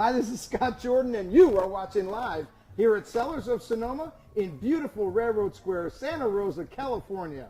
Hi, this is Scott Jordan, and you are watching live here at Cellars of Sonoma in beautiful Railroad Square, Santa Rosa, California.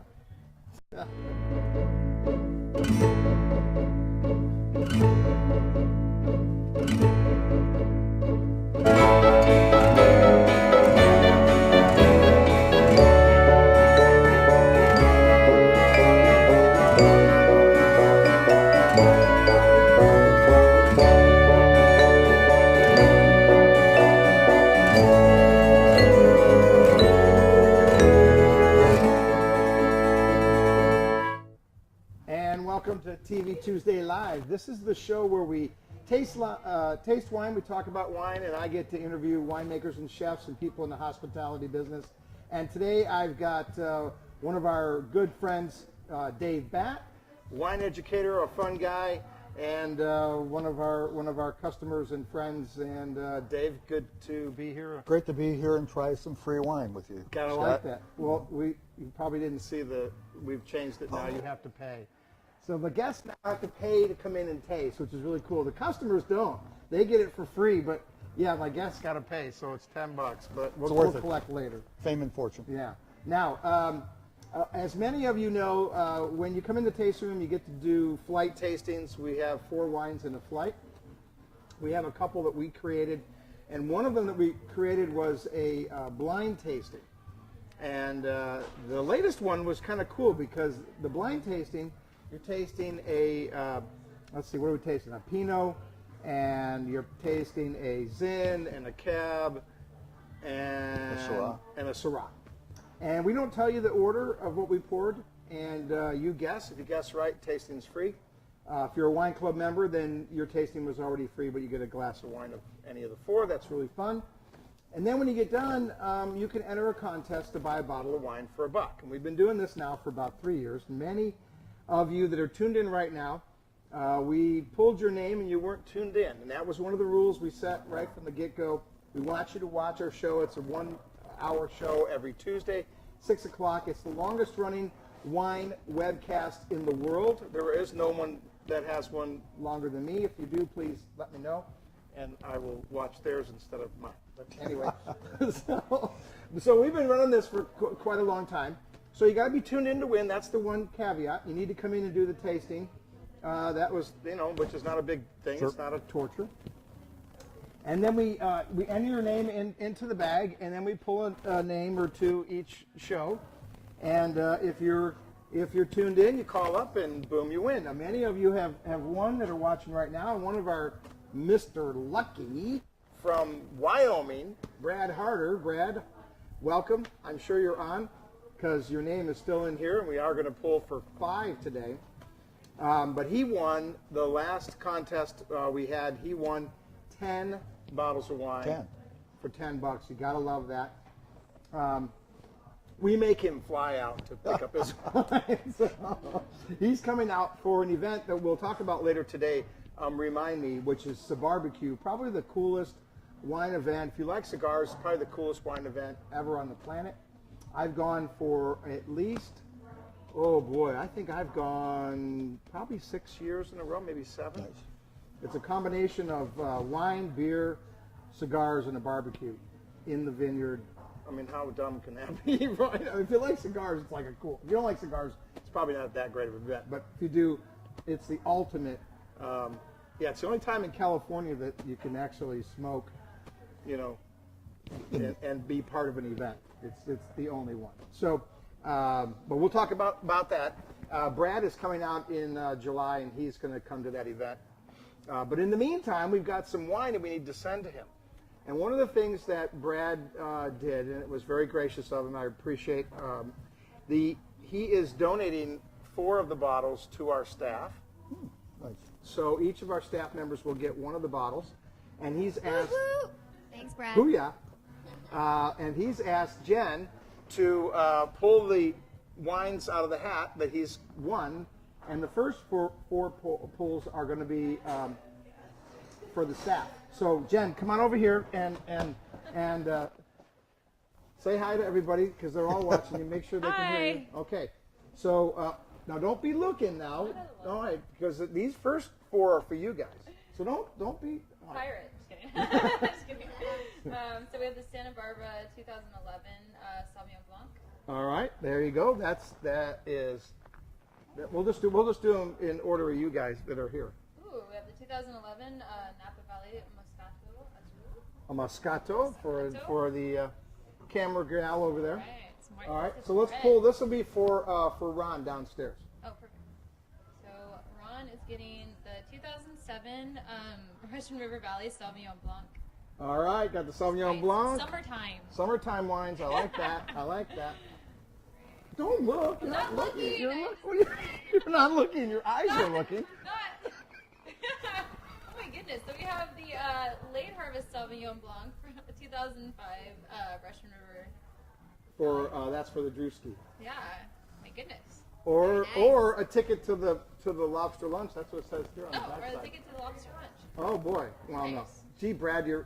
Welcome to TV Tuesday Live. This is the show where we taste wine, we talk about wine, and I get to interview winemakers and chefs and people in the hospitality business. And today I've got one of our good friends, Dave Batt, wine educator, a fun guy, and one of our customers and friends. And Dave, good to be here. Great to be here and try some free wine with you. Gotta like that. Well, you probably didn't see we've changed it now. You have to pay. So the guests now have to pay to come in and taste, which is really cool. The customers don't. They get it for free, but yeah, my guests got to pay, so it's $10, but we'll collect later. Fame and fortune. Yeah. Now, as many of you know, when you come in the tasting room, you get to do flight tastings. We have 4 wines in a flight. We have a couple that we created, and one of them that we created was a blind tasting. And the latest one was kind of cool because the blind tasting, you're tasting let's see, what are we tasting? A Pinot, and you're tasting a Zin and a Cab and a Syrah. And we don't tell you the order of what we poured, and you guess. If you guess right, tasting's free. If you're a wine club member, then your tasting was already free, but you get a glass of wine of any of the 4. That's really fun. And then when you get done, you can enter a contest to buy a bottle of wine for $1. And we've been doing this now for about 3 years. Many of you that are tuned in right now, we pulled your name and you weren't tuned in. And that was one of the rules we set right from the get-go. We want you to watch our show. It's a 1-hour show every Tuesday, 6 o'clock. It's the longest running wine webcast in the world. There is no one that has one longer than me. If you do, please let me know, and I will watch theirs instead of mine. But anyway, so we've been running this for quite a long time. So you got to be tuned in to win. That's the one caveat. You need to come in and do the tasting. That was, which is not a big thing. Sure. It's not a torture. And then we enter your name into the bag, and then we pull a name or two each show. And if you're tuned in, you call up, and boom, you win. Now, many of you have won that are watching right now. And one of our Mr. Lucky from Wyoming, Brad Harder. Brad, welcome. I'm sure you're on, because your name is still in here, and we are going to pull for 5 today. But he won the last contest we had. He won 10 bottles of wine for $10. You got to love that. We make him fly out to pick up his wine. So he's coming out for an event that we'll talk about later today, Remind Me, which is Cigarbecue, probably the coolest wine event. If you like cigars, probably the coolest wine event ever on the planet. I've gone for at least, I think I've gone probably 6 years in a row, maybe 7. Nice. It's a combination of wine, beer, cigars, and a barbecue in the vineyard. I mean, how dumb can that be, right? I mean, if you like cigars, it's like a cool. If you don't like cigars, it's probably not that great of an event. But if you do, it's the ultimate. It's the only time in California that you can actually smoke, and be part of an event. It's the only one. So, but we'll talk about that. Brad is coming out in July, and he's going to come to that event. But in the meantime, we've got some wine that we need to send to him. And one of the things that Brad did, and it was very gracious of him, I appreciate, he is donating 4 of the bottles to our staff. Nice. So each of our staff members will get 1 of the bottles. And he's asked... Woo-hoo. Thanks, Brad. Booyah. And he's asked Jen to pull the wines out of the hat that he's won, and the first 4 pulls are going to be for the staff. So Jen, come on over here and say hi to everybody, because they're all watching you. Make sure they can hear you. Okay. So now don't be looking now. All right, because these first 4 are for you guys. So don't be pirate. Just kidding. Just kidding. So we have the Santa Barbara 2011 Sauvignon Blanc. All right, there you go. We'll just do them in order of you guys that are here. Ooh, we have the 2011 Napa Valley Moscato Azul. A Moscato for the camera gal over there. Right. All right, so let's pull. This will be for Ron downstairs. Oh, perfect. So Ron is getting the 2007 Russian River Valley Sauvignon Blanc. All right, got the Sauvignon Blanc. Summertime wines. I like that. I like that. Don't look. You're not looking. You're not looking. Your eyes are looking. Not. Oh my goodness. So we have the late harvest Sauvignon Blanc from the 2005 Russian River. That's for the Drewski. Yeah. My goodness. Or a ticket to the lobster lunch. That's what it says here on the backside. Or a ticket to the lobster lunch. Oh boy. Well, nice. no. Gee, Brad, you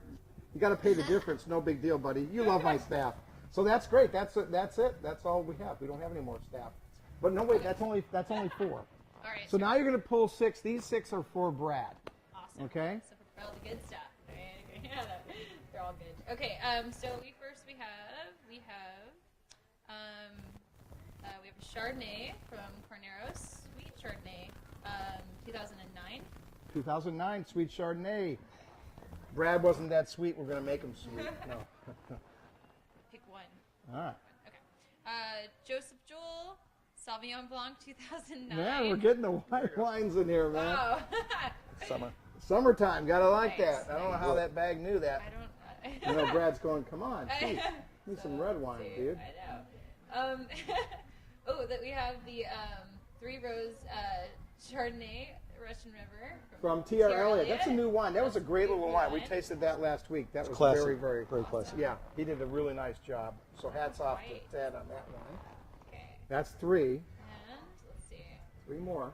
got to pay the difference. No big deal, buddy. You love my staff. So that's great. That's it. That's all we have. We don't have any more staff. But no, wait. That's only 4. All right. So now you're going to pull 6. These 6 are for Brad. Awesome. Okay. So for all the good stuff. Right? Yeah, they're all good. Okay. So we have a Chardonnay from Corneros, sweet Chardonnay, 2009. 2009 sweet Chardonnay. Brad wasn't that sweet. We're going to make him sweet. No. Pick one. All right. Okay. Joseph Joel, Sauvignon Blanc, 2009. Yeah, we're getting the white wines in here, man. Oh. Summertime. Gotta like Nice. that. I don't know how that bag knew that. I don't. You know, Brad's going, come on, geez, need some red wine, dude. I know. That we have the 3 Rose Chardonnay, Russian River. From T.R. Elliott. That's a new wine. That was a great little wine. We tasted that last week. That was classic. very, very classic. Yeah, he did a really nice job. So hats off to Ted on that one. Okay. That's 3. And let's see. 3 more.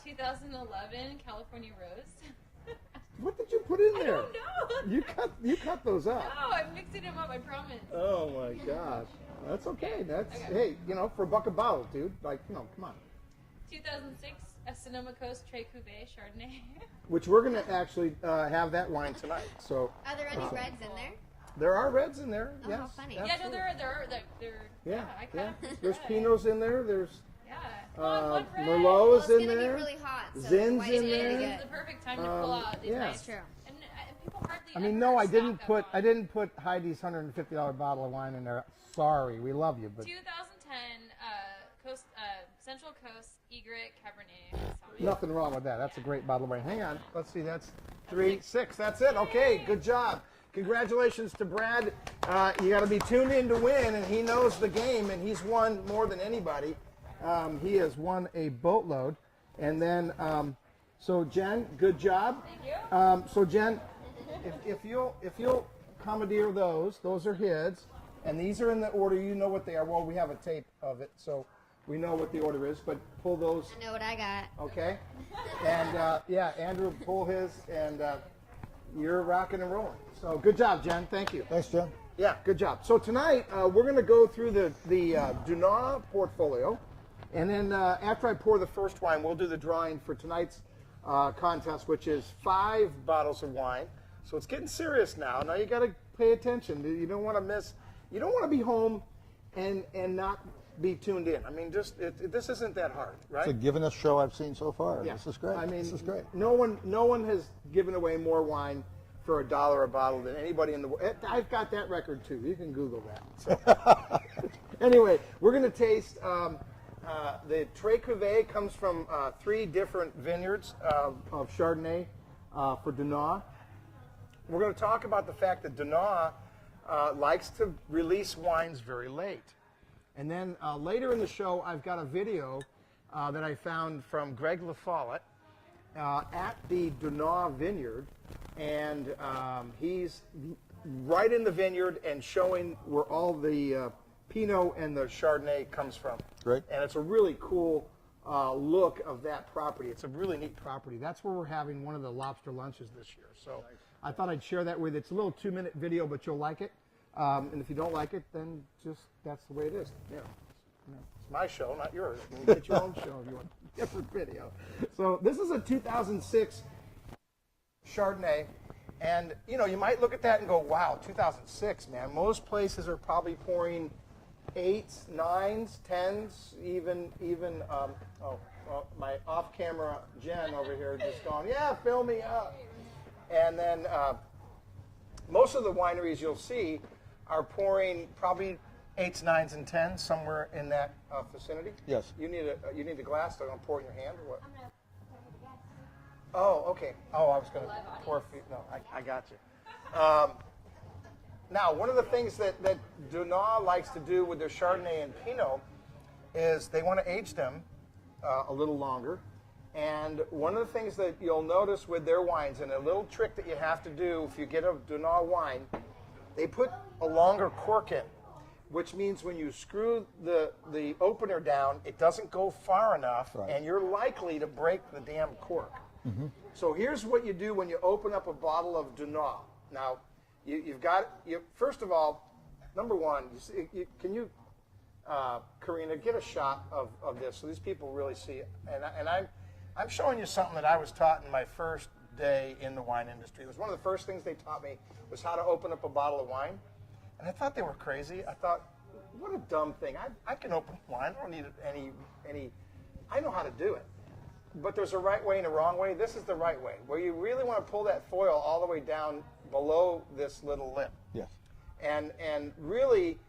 2011 California Rose. What did you put in there? I don't know. You cut those up. No, I'm mixing them up. I promise. Oh my gosh. That's okay. Hey, for a $1 a bottle, dude. Like, come on. 2006 Sonoma Coast Tres Cuvée Chardonnay. Which we're gonna actually have that wine tonight. So. Are there any reds in there? There are reds in there. Oh, yes. how funny. Yeah, no, there are. Yeah. I kind of. There's Pinots in there. There's Yeah. Merlot Well, is it's in going to be there. really hot. So Zin's white in is there. really It's good. the perfect time to pull out these yeah. nice. That's true. And people hardly. I mean, ever no, I stock didn't up put on Heidi's $150 bottle of wine in there. Sorry, we love you, but 2010 Central Coast Egret Cabernet. Sauvignon. nothing wrong with that. That's a great bottle of wine. Hang on, let's see. That's 3, 6. That's it. Okay, good job. Congratulations to Brad. You got to be tuned in to win, and he knows the game, and he's won more than anybody. He has won a boatload, and then so Jen, good job. Thank you. So Jen, if you'll commandeer those are his, and these are in the order. You know what they are. Well, we have a tape of it, so we know what the order is. But pull those. I know what I got. Okay. And Andrew, pull his, and you're rocking and rolling. So good job, Jen. Thank you. Thanks, Jim. Yeah, good job. So tonight we're going to go through the DuNah portfolio, and then after I pour the first wine, we'll do the drawing for tonight's contest, which is 5 bottles of wine. So it's getting serious now. Now you got to pay attention. You don't want to miss. You don't want to be home and not be tuned in. I mean, this isn't that hard, right? It's the givenest show I've seen so far. Yeah. This is great. I mean, this is great. No one has given away more wine for $1 a bottle than anybody in the world. I've got that record too. You can Google that. So. Anyway, we're going to taste the Tres Cuvée. Comes from 3 different vineyards of Chardonnay for DuNah. We're going to talk about the fact that DuNah likes to release wines very late. And then later in the show, I've got a video that I found from Greg LaFollette at the DuNah vineyard, and he's right in the vineyard and showing where all the Pinot and the Chardonnay comes from. Great. And it's a really cool look of that property. It's a really neat property. That's where we're having one of the lobster lunches this year. So I thought I'd share that with you. It's a little 2-minute video, but you'll like it. And if you don't like it, then just that's the way it is. Yeah. It's my show, not yours. You can get your own show if you want a different video. So this is a 2006 Chardonnay, And, you know, you might look at that and go, wow, 2006, man. Most places are probably pouring 8s, 9s, 10s, even my off-camera Jen over here just going, yeah, fill me up. And then most of the wineries you'll see are pouring probably 8s, 9s, and 10s, somewhere in that vicinity. Yes. You need a glass. They're going to pour it in your hand or what? I'm gonna pour the gas. Oh, okay. Oh, I was going to pour for you. No, I got you. Now, one of the things that DuNah likes to do with their Chardonnay and Pinot is they want to age them a little longer. And one of the things that you'll notice with their wines, and a little trick that you have to do if you get a DuNah wine, they put a longer cork in, which means when you screw the opener down, it doesn't go far enough, Right. and you're likely to break the damn cork. So here's what you do when you open up a bottle of DuNah. Now, you've got, first of all, number one, can you, Karina, get a shot of this so these people really see it. And I'm showing you something that I was taught in my first day in the wine industry. It was one of the first things they taught me was how to open up a bottle of wine. And I thought they were crazy. I thought, what a dumb thing. I can open wine. I don't need any, I know how to do it. But there's a right way and a wrong way. This is the right way, where you really want to pull that foil all the way down below this little lip. Yes. And really,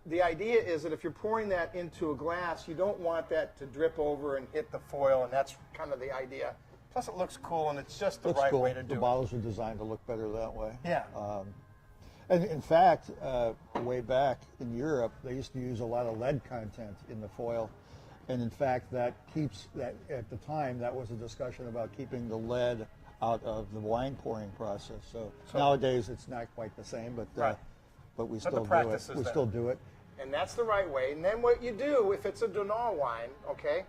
the idea is that if you're pouring that into a glass, you don't want that to drip over and hit the foil, and that's kind of the idea. Plus, it looks cool, and it's just the Looks right cool. way to do The it. bottles are designed to look better that way. Yeah. And in fact, way back in Europe, they used to use a lot of lead content in the foil. And in fact, that keeps that, at the time, that was a discussion about keeping the lead out of the wine pouring process. So nowadays, it's not quite the same, but Right. but we But still the do practice it. is We there. still do it. And that's the right way. And then what you do, if it's a DuNah wine, okay,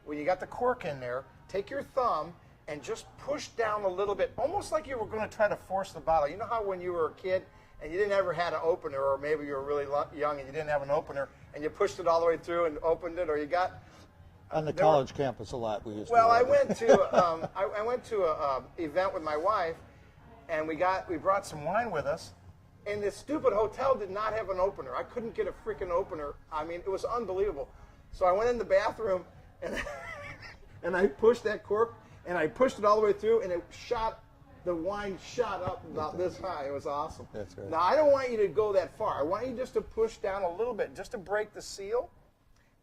when you got the cork in there, take your thumb and just push down a little bit, almost like you were going to try to force the bottle. You know how when you were a kid and you didn't ever had an opener, or maybe you were really young and you didn't have an opener, and you pushed it all the way through and opened it, or you got... On the there were- college campus a lot, we used to Well, do I that. went to I went to a event with my wife, and we brought some wine with us, and this stupid hotel did not have an opener. I couldn't get a freaking opener. I mean, it was unbelievable. So I went in the bathroom and and I pushed that cork, and I pushed it all the way through, and the wine shot up about this high. It was awesome. That's right. Now I don't want you to go that far. I want you just to push down a little bit, just to break the seal.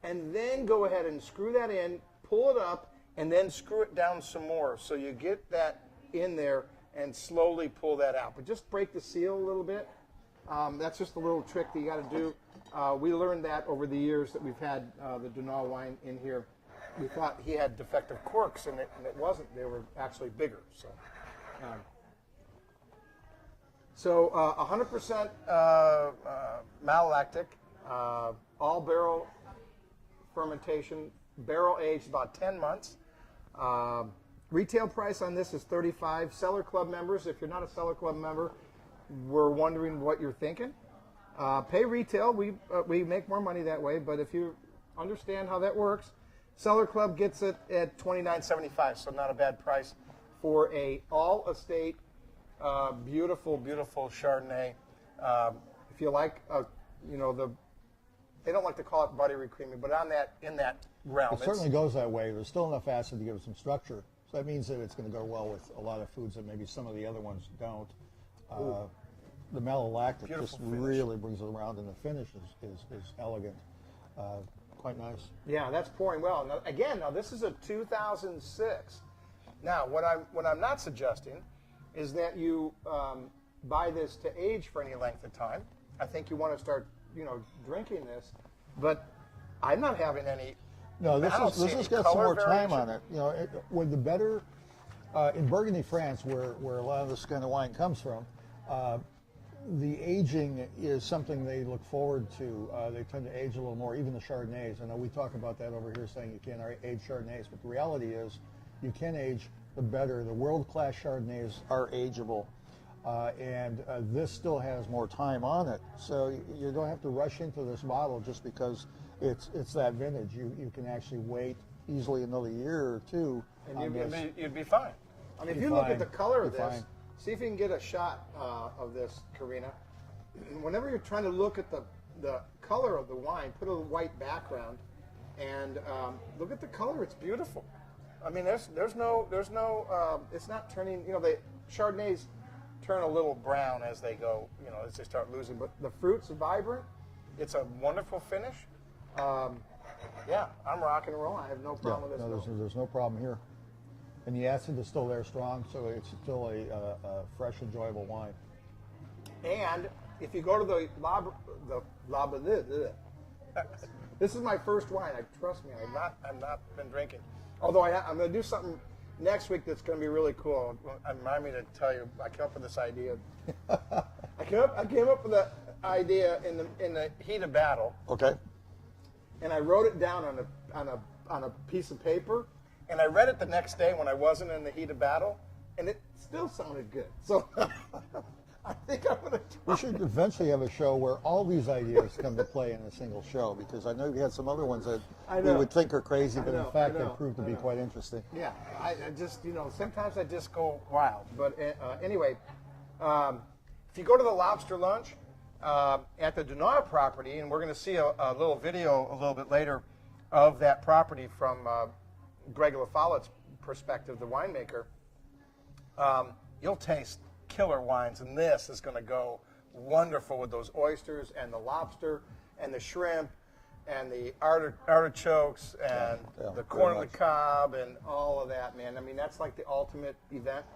And then go ahead and screw that in, pull it up, and then screw it down some more. So you get that in there and slowly pull that out. But just break the seal a little bit. That's just a little trick that you got to do. We learned that over the years that we've had the DuNah wine in here. We thought he had defective corks, and it wasn't. They were actually bigger. So 100% malolactic, all barrel fermentation, barrel aged about 10 months. Retail price on this is $35. Cellar Club members, if you're not a Cellar Club member, we're wondering what you're thinking. Pay retail. We make more money that way, but if you understand how that works, Cellar Club gets it at $29.75, so not a bad price for a all estate, beautiful, beautiful Chardonnay. If you like, they don't like to call it buttery creamy, but in that realm. It certainly goes that way. There's still enough acid to give it some structure. So that means that it's going to go well with a lot of foods that maybe some of the other ones don't. The malolactic Beautiful just finish. really brings it around, and the finish is elegant. Quite nice. Yeah, that's pouring well. Now this is a 2006. Now, what I'm not suggesting is that you buy this to age for any length of time. I think you want to start, drinking this, but I'm not having any. No, this I don't see has any got some color more time variation. on it. With the better in Burgundy, France, where a lot of this kind of wine comes from, the aging is something they look forward to. They tend to age a little more, even the Chardonnays. I know we talk about that over here, saying you can't age Chardonnays, but the reality is you can age the better. The world-class Chardonnays are ageable, and this still has more time on it. So you don't have to rush into this bottle just because it's that vintage. You can actually wait easily another year or two. And on this. you'd be fine. I mean, if Be you look fine. at the color of Be this, fine. See if you can get a shot of this, Karina. Whenever you're trying to look at the color of the wine, put a white background, and look at the color. It's beautiful. I mean, there's no it's not turning. You know, the Chardonnays turn a little brown as they go. You know, as they start losing. But the fruit's vibrant. It's a wonderful finish. Yeah, I'm rocking and rolling. I have no problem with this. No, there's no problem here. And the acid is still there strong, so it's still a fresh, enjoyable wine. And if you go to the this is my first wine. Trust me, I've not been drinking. Although I'm going to do something next week that's going to be really cool. Remind me to tell you, I came up with this idea. I came up with that idea in the heat of battle. Okay. And I wrote it down on a piece of paper, and I read it the next day when I wasn't in the heat of battle, and it still sounded good. So I think I'm going to. We should eventually have a show where all these ideas come to play in a single show, because I know we had some other ones that we would think are crazy, but in fact they proved to be quite interesting. Yeah, I just, sometimes I just go wild. But anyway, if you go to the lobster lunch at the DuNah property, and we're going to see a little video a little bit later of that property from Greg LaFollette's perspective, the winemaker, you'll taste killer wines, and this is going to go wonderful with those oysters and the lobster and the shrimp and the artichokes and the corn on the cob and all of that, man. I mean, that's like the ultimate event.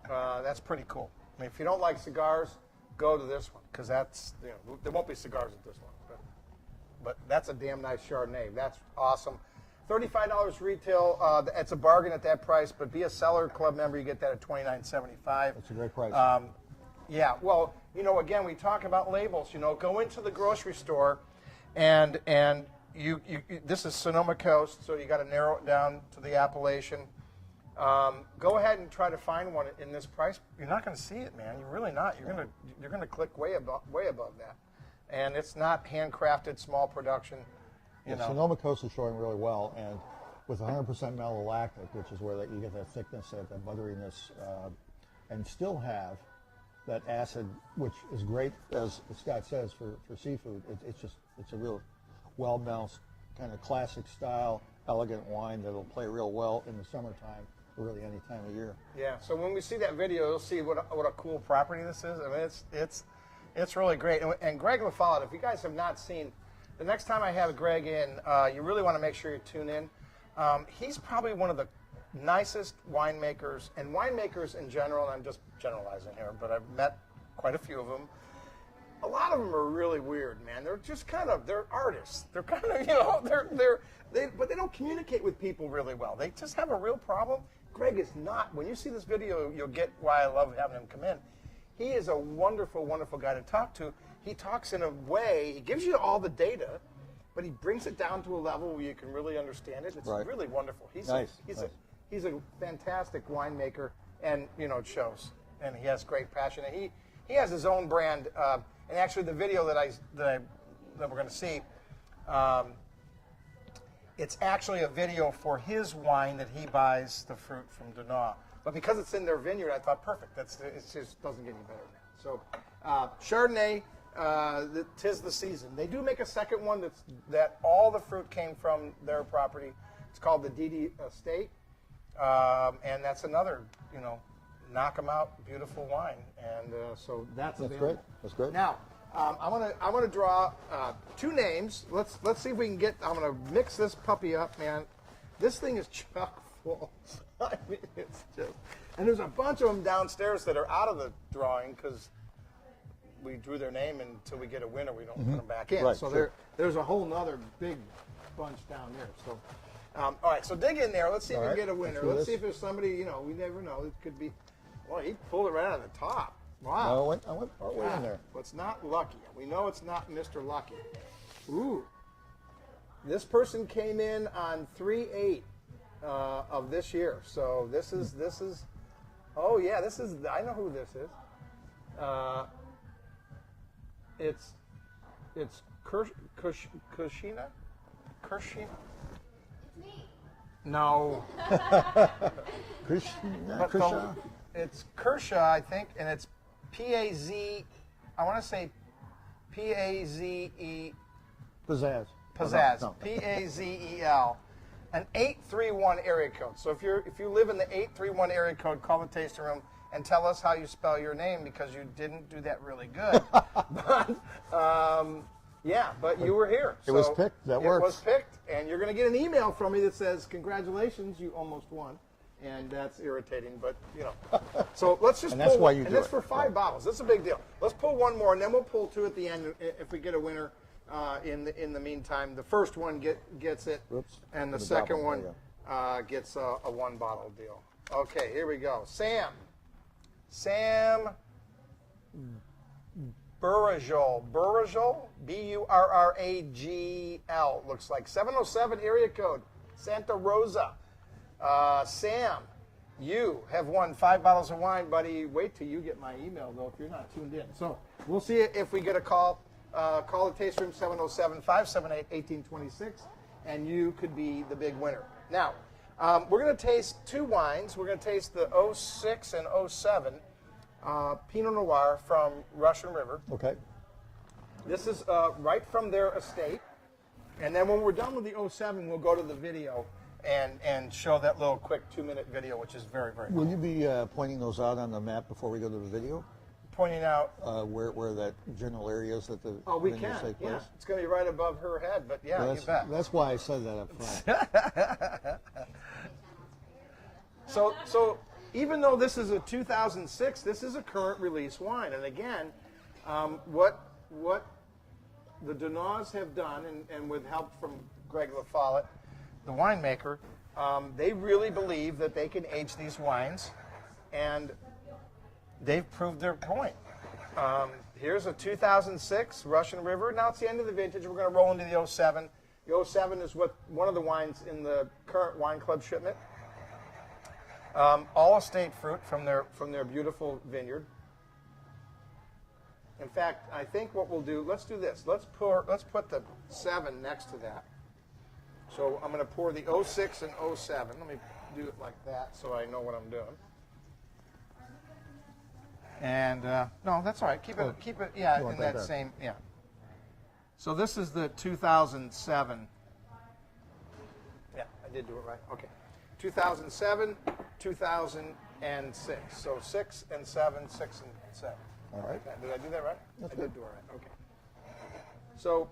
That's pretty cool. I mean, if you don't like cigars, go to this one, because that's, there won't be cigars at this one. But that's a damn nice Chardonnay. That's awesome. $35 retail. It's a bargain at that price, but be a Cellar Club member, you get that at $29.75. That's a great price. Yeah, well, again, we talk about labels. Go into the grocery store, and you this is Sonoma Coast, so you got to narrow it down to the appellation. Go ahead and try to find one in this price. You're not going to see it, man. You're really not. You're going to click way above that, and it's not handcrafted, small production. Sonoma Coast is showing really well, and with 100% malolactic, which is where you get that thickness, that butteriness, and still have that acid, which is great, as Scott says, for seafood. It's a real well-balanced, kind of classic style, elegant wine that'll play real well in the summertime, or really any time of year. Yeah. So when we see that video, you'll see what a cool property this is. I mean, it's really great. And Greg LaFollette, if you guys have not seen. The next time I have Greg in, you really want to make sure you tune in. He's probably one of the nicest winemakers, and winemakers in general, and I'm just generalizing here, but I've met quite a few of them. A lot of them are really weird, man. They're just they're artists. They're kind of, but they don't communicate with people really well. They just have a real problem. Greg is not. When you see this video, you'll get why I love having him come in. He is a wonderful, wonderful guy to talk to. He talks in a way, he gives you all the data, but he brings it down to a level where you can really understand it. It's really wonderful. He's a fantastic winemaker, and it shows. And he has great passion. And he has his own brand. And actually, the video that we're going to see, it's actually a video for his wine that he buys the fruit from DuNah. But because it's in their vineyard, I thought perfect. It just doesn't get any better than that. So Chardonnay. 'Tis the season. They do make a second one that all the fruit came from their property. It's called the Didi Estate, and that's another, knock 'em out, beautiful wine. And so that's great. That's great. Now, I want to draw two names. Let's see if we can get. I'm going to mix this puppy up, man. This thing is chock full. I mean, it's just. And there's a bunch of them downstairs that are out of the drawing because we drew their name, and until we get a winner, we don't put them back in. Right, so there's a whole nother big bunch down there. So, all right, so dig in there. Let's see if we can get a winner. Let's see if there's somebody, we never know. It could be, well, he pulled it right out of the top. Wow. No, I went part way in there. Well, it's not Lucky. We know it's not Mr. Lucky. Ooh. This person came in on 3/8 of this year. So this is, oh yeah, I know who this is. It's Kushina? It's me. No. Krishna? it's Kershaw, I think, and it's P-A-Z, I want to say P-A-Z-E, Pizzazz. Pizzazz, No. P-A-Z-E-L, an 831 area code. So if you live in the 831 area code, call the tasting room and tell us how you spell your name because you didn't do that really good. But you were here. It was picked. That works. It was picked, and you're going to get an email from me that says, "Congratulations, you almost won." And that's irritating, but you know. So let's just And pull that's why you and do that's it. for 5 bottles. That's a big deal. Let's pull one more, and then we'll pull 2 at the end if we get a winner. In the meantime, the first one gets it, Oops. and the The second bottle, one there gets a 1 bottle deal. Okay, here we go. Sam Burragel, B-U-R-R-A-G-L, looks like 707 area code, Santa Rosa. Sam, you have won 5 bottles of wine, buddy. Wait till you get my email, though, if you're not tuned in. So we'll see if we get a call. Call the taste room 707-578-1826, and you could be the big winner. Now, we're going to taste 2 wines. We're going to taste the 06 and 07 Pinot Noir from Russian River. Okay. This is right from their estate. And then when we're done with the 07, we'll go to the video and show that little quick 2-minute video, which is very, very cool. Will you be pointing those out on the map before we go to the video? Pointing out. Where that general area is that the We vineyards can. take place? Yeah, it's going to be right above her head, but yeah, Well, you bet. that's why I said that up front. So even though this is a 2006, this is a current release wine. And again, what the DuNahs have done, and with help from Greg LaFollette, the winemaker, they really believe that they can age these wines, and they've proved their point. Here's a 2006 Russian River. Now it's the end of the vintage. We're going to roll into the 07. The 07 is one of the wines in the current wine club shipment. All estate fruit from their beautiful vineyard. In fact, I think what we'll do, let's do this. Let's put the 7 next to that. So I'm going to pour the 06 and 07. Let me do it like that so I know what I'm doing. And no, that's all right. Keep it, yeah, in that same, yeah. So this is the 2007. Yeah, I did do it right. Okay, 2007, 2006. So 6 and 7, 6 and 7. All right. Did I do that right? That's I good. did do it right. Okay. So,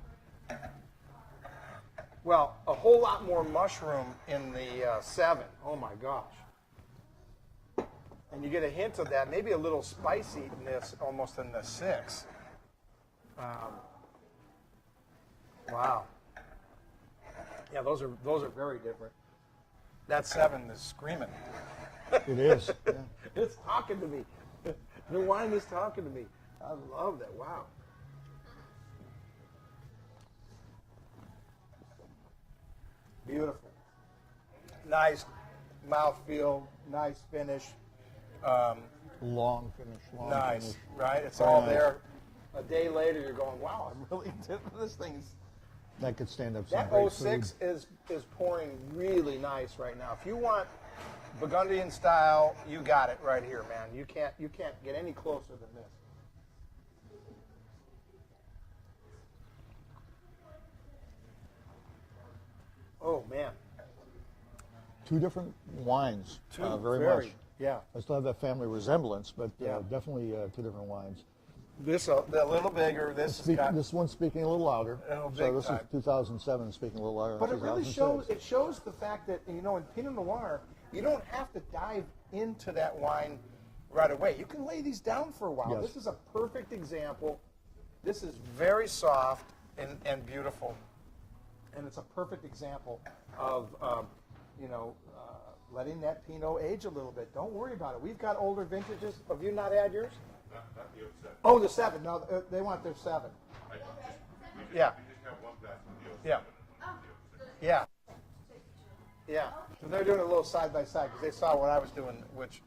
well, a whole lot more mushroom in the 7. Oh my gosh. And you get a hint of that, maybe a little spiciness almost in the 6. Wow. Yeah, those are very different. That 7 is screaming. It is. Yeah. It's talking to me. The wine is talking to me. I love that. Wow. Beautiful. Nice mouthfeel, nice finish. Long finish. Long Nice, finish. right? It's all there. A day later, you're going, wow, I'm really this thing's. That could stand up some That great 06 food. is pouring really nice right now. If you want Burgundian style, you got it right here, man. You can't get any closer than this. Oh man, 2 different wines. Two Very much. Yeah. I still have that family resemblance, but Yeah. definitely 2 different wines. This a little bigger. This has got, This one's speaking a little louder. Oh, So big this time. is 2007 speaking a little louder but than it really 2006. shows the fact that in Pinot Noir, you don't have to dive into that wine right away. You can lay these down for a while. Yes. This is a perfect example. This is very soft and beautiful, and it's a perfect example of letting that Pinot age a little bit. Don't worry about it. We've got older vintages. Have you not had yours? Not the 07. Oh, the 7. No, they want their 7. Yeah. We just have one glass of the 07. Yeah. Yeah. Yeah. So they're doing a little side by side because they saw what I was doing, which,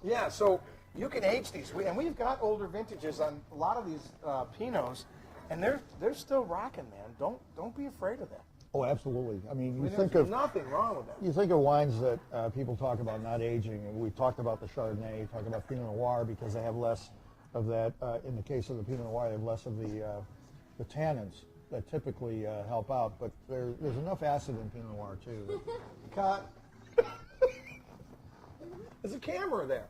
yeah. So you can age these, and we've got older vintages on a lot of these Pinots, and they're still rocking, man. Don't be afraid of that. Oh, absolutely. I mean, you There's think of nothing wrong with that. you think of wines that people talk about not aging, and we talked about the Chardonnay, talk about Pinot Noir because they have less of that. In the case of the Pinot Noir, they have less of the tannins that typically help out. But there's enough acid in Pinot Noir too. Cut. There's a camera there.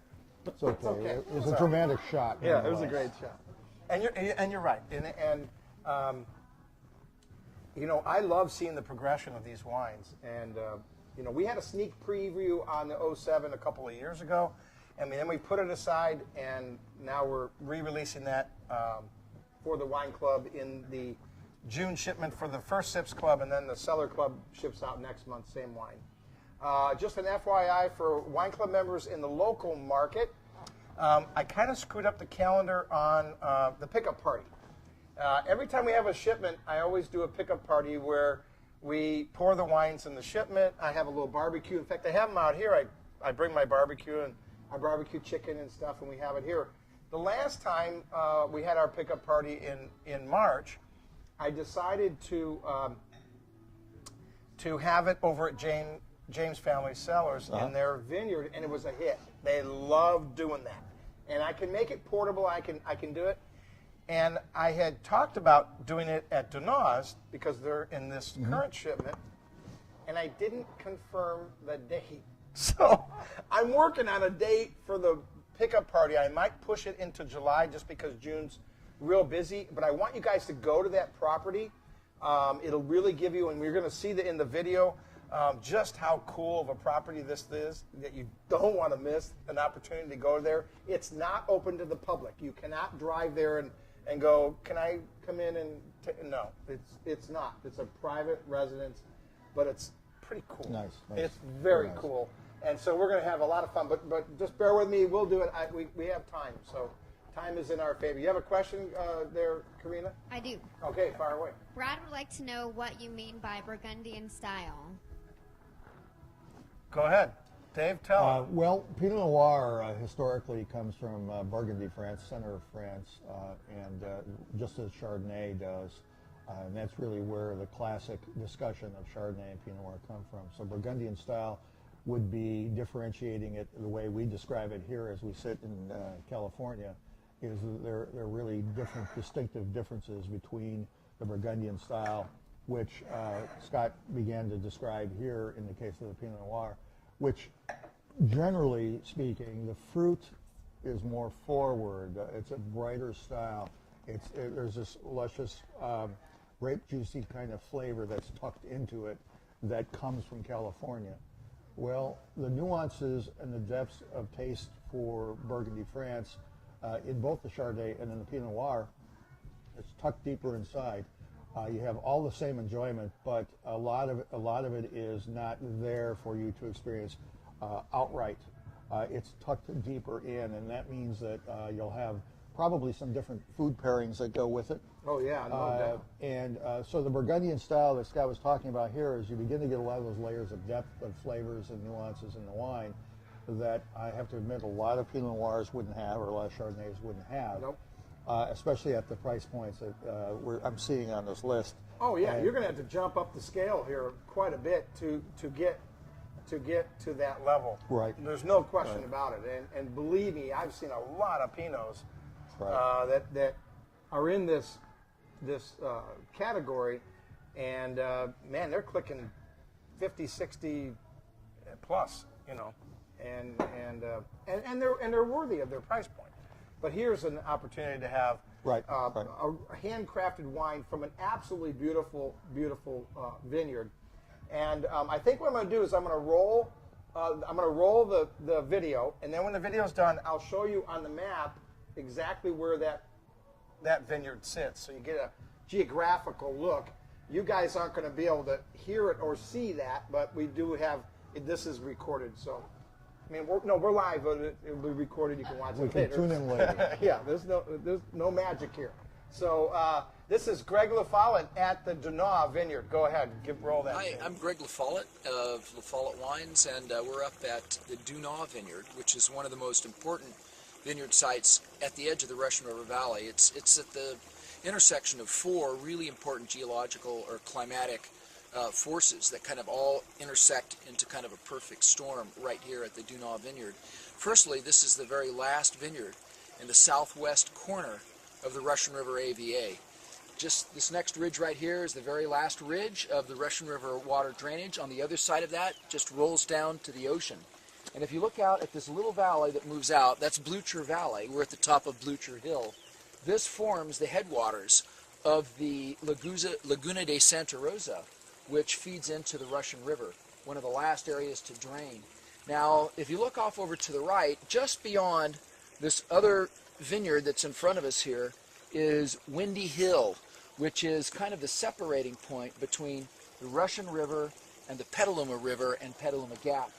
It's okay. It's okay. It was a dramatic shot. Yeah, it was a nonetheless. great shot. And you're right. And you know, I love seeing the progression of these wines. And you know, we had a sneak preview on the 07 a couple of years ago, and then we put it aside, and now we're re-releasing that for the Wine Club in the June shipment for the first Sips Club, and then the Cellar Club ships out next month, same wine. Just an FYI for Wine Club members in the local market, I kind of screwed up the calendar on the pickup party. Every time we have a shipment, I always do a pickup party where we pour the wines in the shipment. I have a little barbecue. In fact, I have them out here. I bring my barbecue and our barbecue chicken and stuff, and we have it here. The last time we had our pickup party in March, I decided to have it over at James Family Cellars in their vineyard, and it was a hit. They love doing that, and I can make it portable. I can do it, and I had talked about doing it at DuNah's because they're in this current shipment, and I didn't confirm the date. So I'm working on a date for the pickup party. I might push it into July just because June's real busy, but I want you guys to go to that property. It'll really give you, and we're going to see in the video, just how cool of a property this is, that you don't want to miss an opportunity to go there. It's not open to the public. You cannot drive there and go, can I come in and no, it's not. It's a private residence, but it's pretty cool. Nice. It's very nice. cool. And so we're going to have a lot of fun, but just bear with me. We'll do it. We have time, so time is in our favor. You have a question there, Karina? I do. Okay, fire away. Brad would like to know what you mean by Burgundian style. Go ahead. Dave, tell him. Well, Pinot Noir historically comes from Burgundy, France, center of France, and just as Chardonnay does. And that's really where the classic discussion of Chardonnay and Pinot Noir come from. So Burgundian style would be differentiating it the way we describe it here as we sit in California, is there are really different distinctive differences between the Burgundian style, which Scott began to describe here in the case of the Pinot Noir, which generally speaking, the fruit is more forward. It's a brighter style. There's this luscious grape juicy kind of flavor that's tucked into it that comes from California. Well, the nuances and the depths of taste for Burgundy, France, in both the Chardonnay and in the Pinot Noir, it's tucked deeper inside. You have all the same enjoyment, but a lot of it is not there for you to experience outright. It's tucked deeper in, and that means that you'll have probably some different food pairings that go with it. Oh, yeah, no doubt. And so the Burgundian style that Scott was talking about here is you begin to get a lot of those layers of depth of flavors and nuances in the wine that I have to admit a lot of Pinot Noirs wouldn't have, or a lot of Chardonnays wouldn't have. Nope. Especially at the price points that I'm seeing on this list. Oh, yeah, you're going to have to jump up the scale here quite a bit to get to that level. Right. There's no question about it. And believe me, I've seen a lot of Pinots that are in this category, and man, they're clicking 50, 60 plus, you know, and they're worthy of their price point. But here's an opportunity to have a handcrafted wine from an absolutely beautiful, beautiful vineyard. And I think what I'm going to do is I'm going to roll the video, and then when the video's done, I'll show you on the map exactly where that vineyard sits, so you get a geographical look. You guys aren't going to be able to hear it or see that, but we do have this is recorded. So, I mean, we're live, but it'll be recorded. You can watch it later. Tune in later. Yeah, there's no magic here. So this is Greg LaFollette at the DuNah Vineyard. Go ahead, roll that. Hi, I'm Greg LaFollette of LaFollette Wines, and we're up at the DuNah Vineyard, which is one of the most important vineyard sites at the edge of the Russian River Valley. It's at the intersection of four really important geological or climatic forces that kind of all intersect into kind of a perfect storm right here at the DuNah Vineyard. Firstly, this is the very last vineyard in the southwest corner of the Russian River AVA. Just this next ridge right here is the very last ridge of the Russian River water drainage. On the other side of that, just rolls down to the ocean. And if you look out at this little valley that moves out, that's Blucher Valley. We're at the top of Blucher Hill. This forms the headwaters of the Laguna de Santa Rosa, which feeds into the Russian River, one of the last areas to drain. Now, if you look off over to the right, just beyond this other vineyard that's in front of us here is Windy Hill, which is kind of the separating point between the Russian River and the Petaluma River and Petaluma Gap.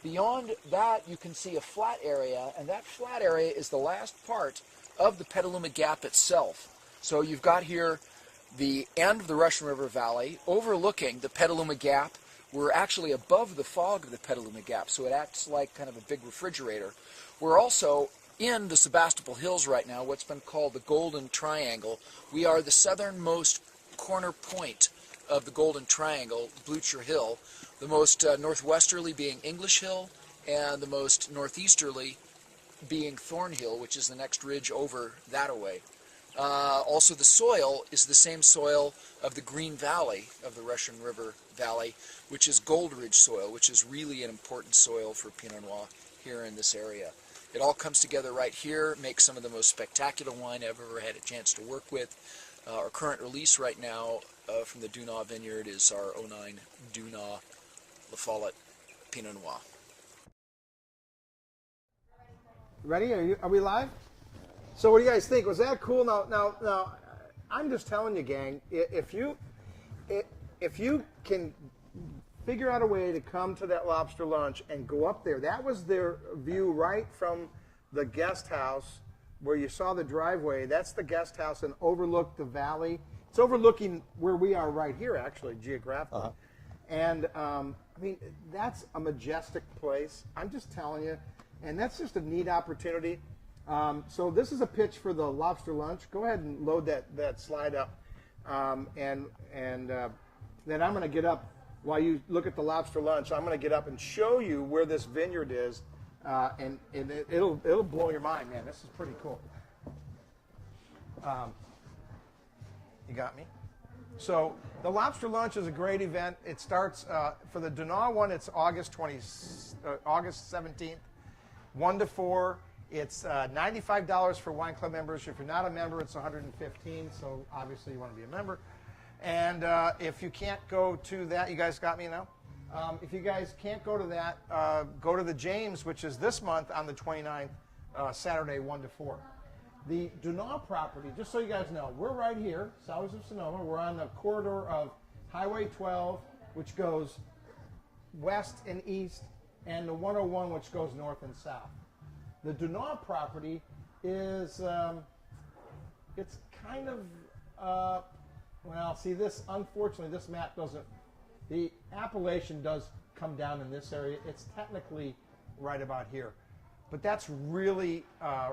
Beyond that, you can see a flat area, and that flat area is the last part of the Petaluma Gap itself. So you've got here the end of the Russian River Valley overlooking the Petaluma Gap. We're actually above the fog of the Petaluma Gap, so it acts like kind of a big refrigerator. We're also in the Sebastopol Hills right now, what's been called the Golden Triangle. We are the southernmost corner point of the Golden Triangle, Blucher Hill, the most northwesterly being English Hill, and the most northeasterly being Thornhill, which is the next ridge over that away. Also, the soil is the same soil of the Green Valley of the Russian River Valley, which is Gold Ridge soil, which is really an important soil for Pinot Noir here in this area. It all comes together right here, makes some of the most spectacular wine I've ever had a chance to work with. Our current release right now from the DuNah Vineyard is our 09 DuNah La Follette Pinot Noir. Ready? Are we live? So what do you guys think? Was that cool? Now, I'm just telling you, gang. If you can figure out a way to come to that lobster lunch and go up there, that was their view right from the guest house where you saw the driveway. That's the guest house and overlooked the valley. It's overlooking where we are right here, actually, geographically. Uh-huh. And I mean, that's a majestic place. I'm just telling you, and that's just a neat opportunity. So this is a pitch for the lobster lunch. Go ahead and load that slide up, and then I'm going to get up while you look at the lobster lunch. I'm going to get up and show you where this vineyard is, and it'll blow your mind, man. This is pretty cool. You got me? So the lobster lunch is a great event. It starts for the DuNah one. It's August 17th, 1 to 4. It's $95 for wine club members. If you're not a member, it's $115. So obviously you want to be a member. And if you can't go to that, you guys got me now? If you guys can't go to that, go to the James, which is this month on the 29th, Saturday, 1 to 4. The DuNah property, just so you guys know, we're right here, Salvers of Sonoma. We're on the corridor of Highway 12, which goes west and east, and the 101, which goes north and south. The DuNah property is, it's kind of, well, see this, unfortunately, this map doesn't, the appellation does come down in this area. It's technically right about here, but that's really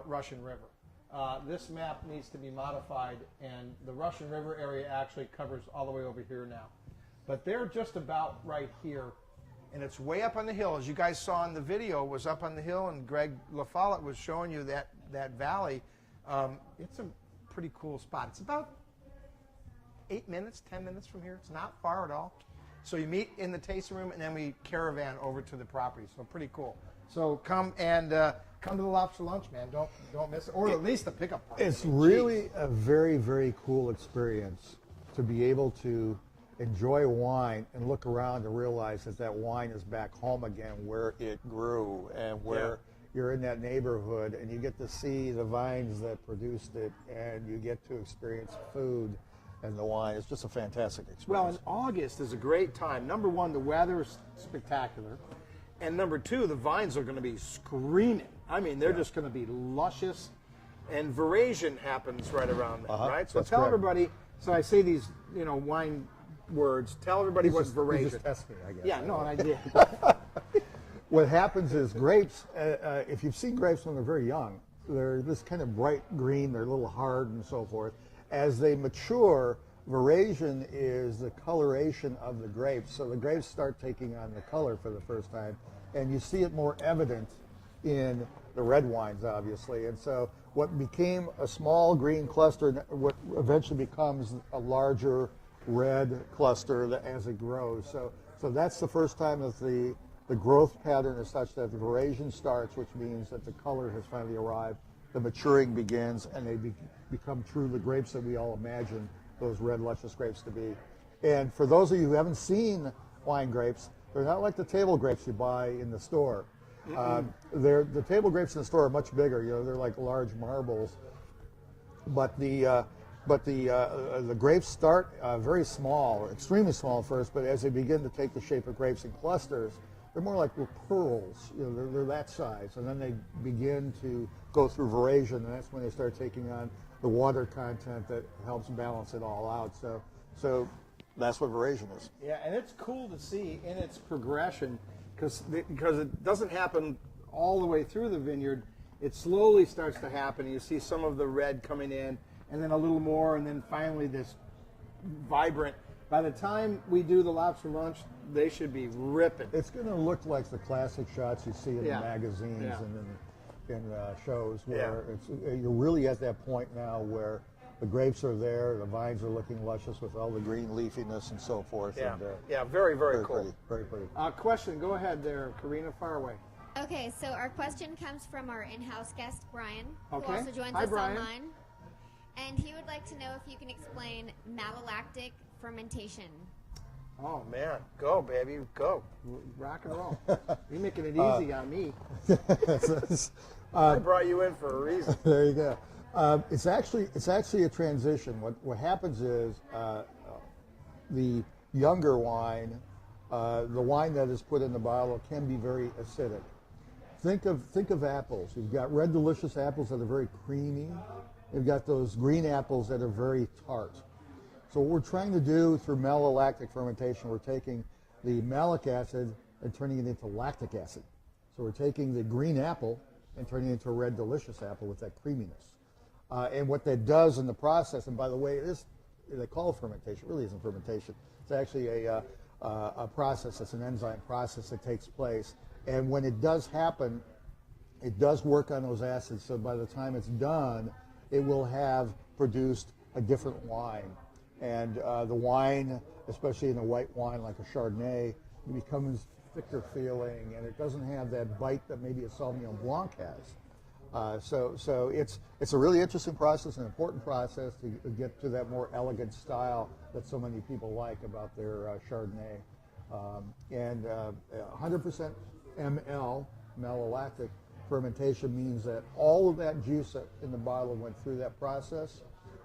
Russian River. This map needs to be modified, and the Russian River area actually covers all the way over here now. But they're just about right here, and it's way up on the hill. As you guys saw in the video, was up on the hill, and Greg La Follette was showing you that valley. It's a pretty cool spot. It's about 8 minutes, 10 minutes from here. It's not far at all. So you meet in the tasting room, and then we caravan over to the property. So pretty cool. So come and come to the lobster lunch, man. Don't miss it, or at least the pickup party. It's really a very, very cool experience to be able to enjoy wine and look around and realize that wine is back home again where it grew and where you're in that neighborhood, and you get to see the vines that produced it, and you get to experience food and the wine. It's just a fantastic experience. Well, and August is a great time. Number one, the weather is spectacular. And number two, the vines are going to be screaming. I mean, they're just going to be luscious. And veraison happens right around there, right? So That's tell correct. everybody, so I say these, wine words. Tell everybody what's You veraison. just test me, I guess. Yeah, no, and I did. What happens is grapes, if you've seen grapes when they're very young, they're this kind of bright green, they're a little hard and so forth. As they mature, Veraison is the coloration of the grapes. So the grapes start taking on the color for the first time, and you see it more evident in the red wines, obviously. And so what became a small green cluster, what eventually becomes a larger red cluster as it grows. So that's the first time that the growth pattern is such that the veraison starts, which means that the color has finally arrived, the maturing begins, and they become true the grapes that we all imagine those red, luscious grapes to be. And for those of you who haven't seen wine grapes, they're not like the table grapes you buy in the store. The table grapes in the store are much bigger. They're like large marbles. But the grapes start very small, extremely small at first. But as they begin to take the shape of grapes in clusters, they're more like pearls. They're that size, and then they begin to go through veraison, and that's when they start taking on the water content that helps balance it all out. So that's what veraison is. Yeah, and it's cool to see in its progression because it doesn't happen all the way through the vineyard. It slowly starts to happen. You see some of the red coming in, and then a little more, and then finally this vibrant. By the time we do the lobster lunch, they should be ripping. It's going to look like the classic shots you see in the magazines and in shows where you're really at that point now where the grapes are there, the vines are looking luscious with all the green leafiness and so forth. Yeah, and, very, very cool. Pretty, very pretty. Question, go ahead there, Karina, fire away. Okay, so our question comes from our in-house guest, Brian, who Okay. also joins Hi, us Brian. online. And he would like to know if you can explain malolactic fermentation. Oh, man. Go, baby. Go. Rock and roll. You're making it easy on me. I brought you in for a reason. There you go. It's actually a transition. What happens is the younger wine, the wine that is put in the bottle, can be very acidic. Think of apples. You've got red delicious apples that are very creamy. You've got those green apples that are very tart. So what we're trying to do through malolactic fermentation, we're taking the malic acid and turning it into lactic acid. So we're taking the green apple and turning it into a red delicious apple with that creaminess. And what that does in the process, and by the way, they call it fermentation. It really isn't fermentation. It's actually a process. It's an enzyme process that takes place. And when it does happen, it does work on those acids. So by the time it's done, it will have produced a different wine. And the wine, especially in a white wine like a Chardonnay, it becomes thicker feeling, and it doesn't have that bite that maybe a Sauvignon Blanc has. So it's a really interesting process, an important process to get to that more elegant style that so many people like about their Chardonnay. And 100% ML, malolactic fermentation, means that all of that juice in the bottle went through that process.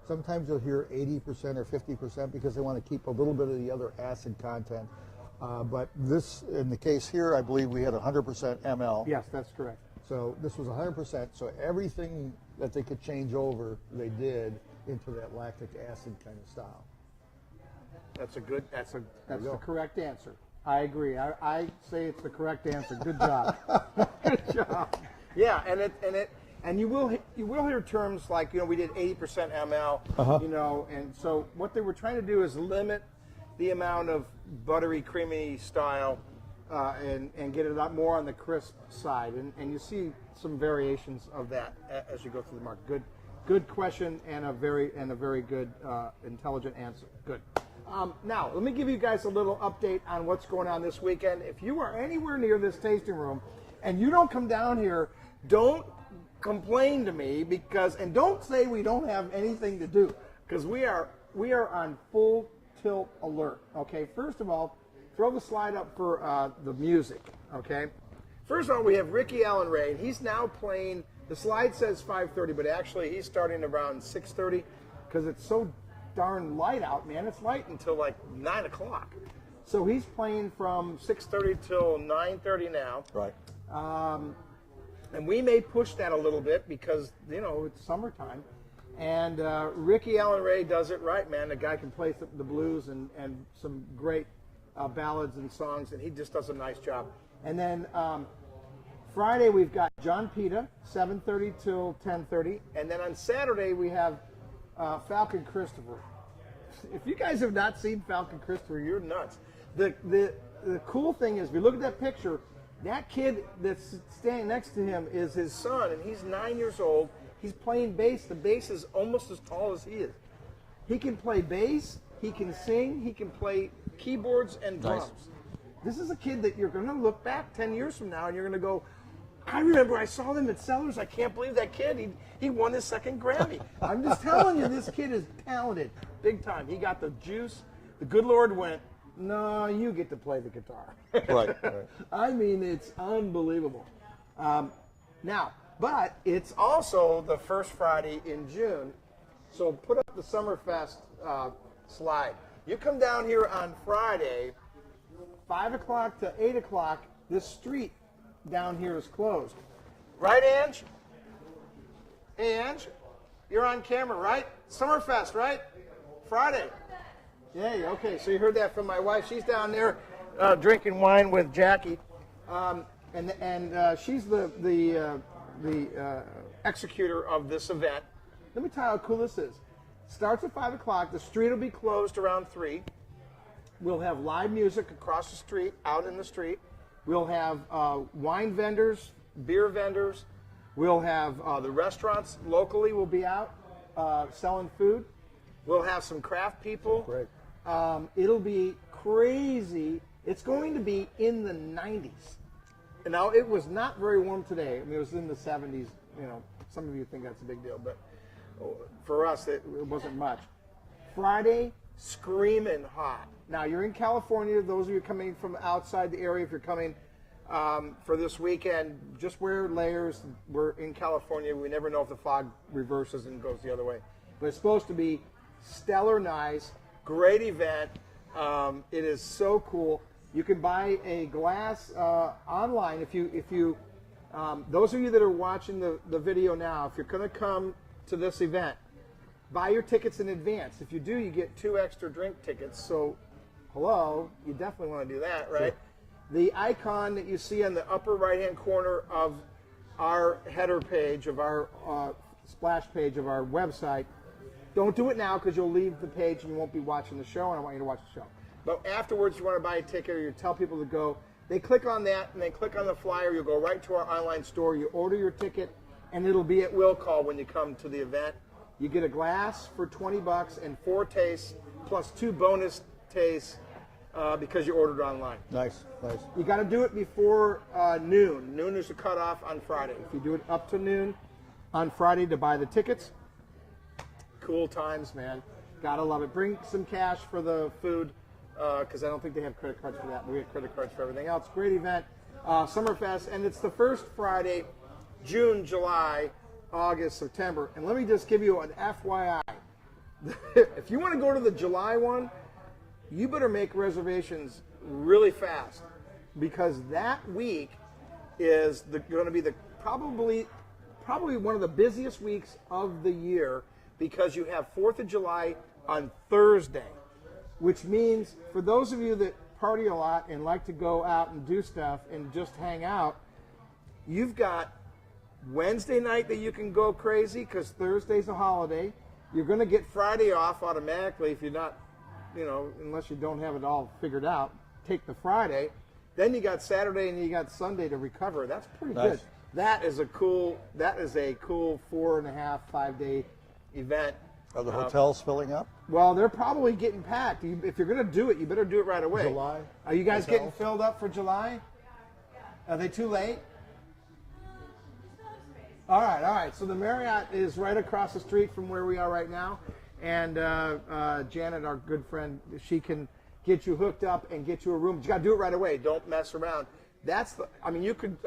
Sometimes you'll hear 80% or 50% because they want to keep a little bit of the other acid content. But this, in the case here, I believe we had 100% ML. Yes, that's correct. So this was 100%. So everything that they could change over, they did into that lactic acid kind of style. That's the correct answer. I agree. I say it's the correct answer. Good job. Good job. Yeah, and you will hear terms like, we did 80% ML, and so what they were trying to do is limit the amount of buttery, creamy style and get it a lot more on the crisp side. And you see some variations of that as you go through the market. Good question and a very good intelligent answer. Good. Now, let me give you guys a little update on what's going on this weekend. If you are anywhere near this tasting room and you don't come down here, don't complain to me and don't say we don't have anything to do, because we are on full tilt alert. Okay, first of all, throw the slide up for the music. Okay, first of all, we have Ricky Allen Ray, and he's now playing. The slide says 5:30, but actually he's starting around 6:30 because it's so darn light out, man. It's light until like 9 o'clock. So he's playing from 6:30 till 9:30 now. Right. And we may push that a little bit because, it's summertime. And Ricky Allen Ray does it right, man. The guy can play the blues and some great ballads and songs, and he just does a nice job. And then Friday we've got John Pita, 7:30 till 10:30. And then on Saturday we have Falcon Christopher, if you guys have not seen Falcon Christopher, you're nuts. The cool thing is, if you look at that picture, that kid that's standing next to him is his son, and he's 9 years old. He's playing bass. The bass is almost as tall as he is. He can play bass, he can sing, he can play keyboards and drums. Nice. This is a kid that you're going to look back 10 years from now, and you're going to go, I remember I saw them at Sellers. I can't believe that kid. He won his second Grammy. I'm just telling you, this kid is talented, big time. He got the juice. The good Lord went, no, you get to play the guitar. Right. I mean, it's unbelievable. Now, but it's also the first Friday in June, so put up the Summerfest slide. You come down here on Friday, 5 o'clock to 8 o'clock, this street down here is closed. Right, Ange? Hey, Ange? You're on camera, right? Summerfest, right? Friday. Yay, okay, so you heard that from my wife. She's down there drinking wine with Jackie. And she's the executor of this event. Let me tell you how cool this is. Starts at 5 o'clock. The street will be closed around 3. We'll have live music across the street, out in the street. We'll have wine vendors, beer vendors. We'll have the restaurants locally will be out selling food. We'll have some craft people. Great. It'll be crazy. It's going to be in the 90s. And now, it was not very warm today. I mean, it was in the 70s. You know, some of you think that's a big deal, but for us, it wasn't much. Friday, screaming hot. Now, you're in California. Those of you coming from outside the area, if you're coming for this weekend, just wear layers. We're in California. We never know if the fog reverses and goes the other way. But it's supposed to be stellar nice, great event. It is so cool. You can buy a glass online. If you those of you that are watching the video now, if you're going to come to this event, buy your tickets in advance. If you do, you get 2 extra drink tickets. So, hello, you definitely want to do that, right? Sure. The icon that you see on the upper right-hand corner of our header page, of our splash page of our website, don't do it now because you'll leave the page and you won't be watching the show, and I want you to watch the show. But afterwards, you want to buy a ticket or you tell people to go, they click on that and they click on the flyer. You'll go right to our online store. You order your ticket, and it'll be at will call when you come to the event. You get a glass for $20 and 4 tastes plus 2 bonus tastes because you ordered online. Nice. You got to do it before noon. Noon is the cutoff on Friday. If you do it up to noon on Friday to buy the tickets, cool times, man. Gotta love it. Bring some cash for the food because I don't think they have credit cards for that. We have credit cards for everything else. Great event, Summerfest, and it's the first Friday, June, July, August, September. And let me just give you an FYI. If you want to go to the July one, you better make reservations really fast because that week is going to be probably one of the busiest weeks of the year because you have 4th of July on Thursday, which means for those of you that party a lot and like to go out and do stuff and just hang out, you've got Wednesday night that you can go crazy because Thursday's a holiday. You're going to get Friday off automatically if you're not, unless you don't have it all figured out. Take the Friday. Then you got Saturday and you got Sunday to recover. That's pretty good. That is a cool 4.5, 5 day event. Are the hotels filling up? Well, they're probably getting packed. If you're going to do it, you better do it right away. July? Are you guys getting filled up for July? Are they too late? All right. So the Marriott is right across the street from where we are right now. And Janet, our good friend, she can get you hooked up and get you a room. But you got to do it right away. Don't mess around. You could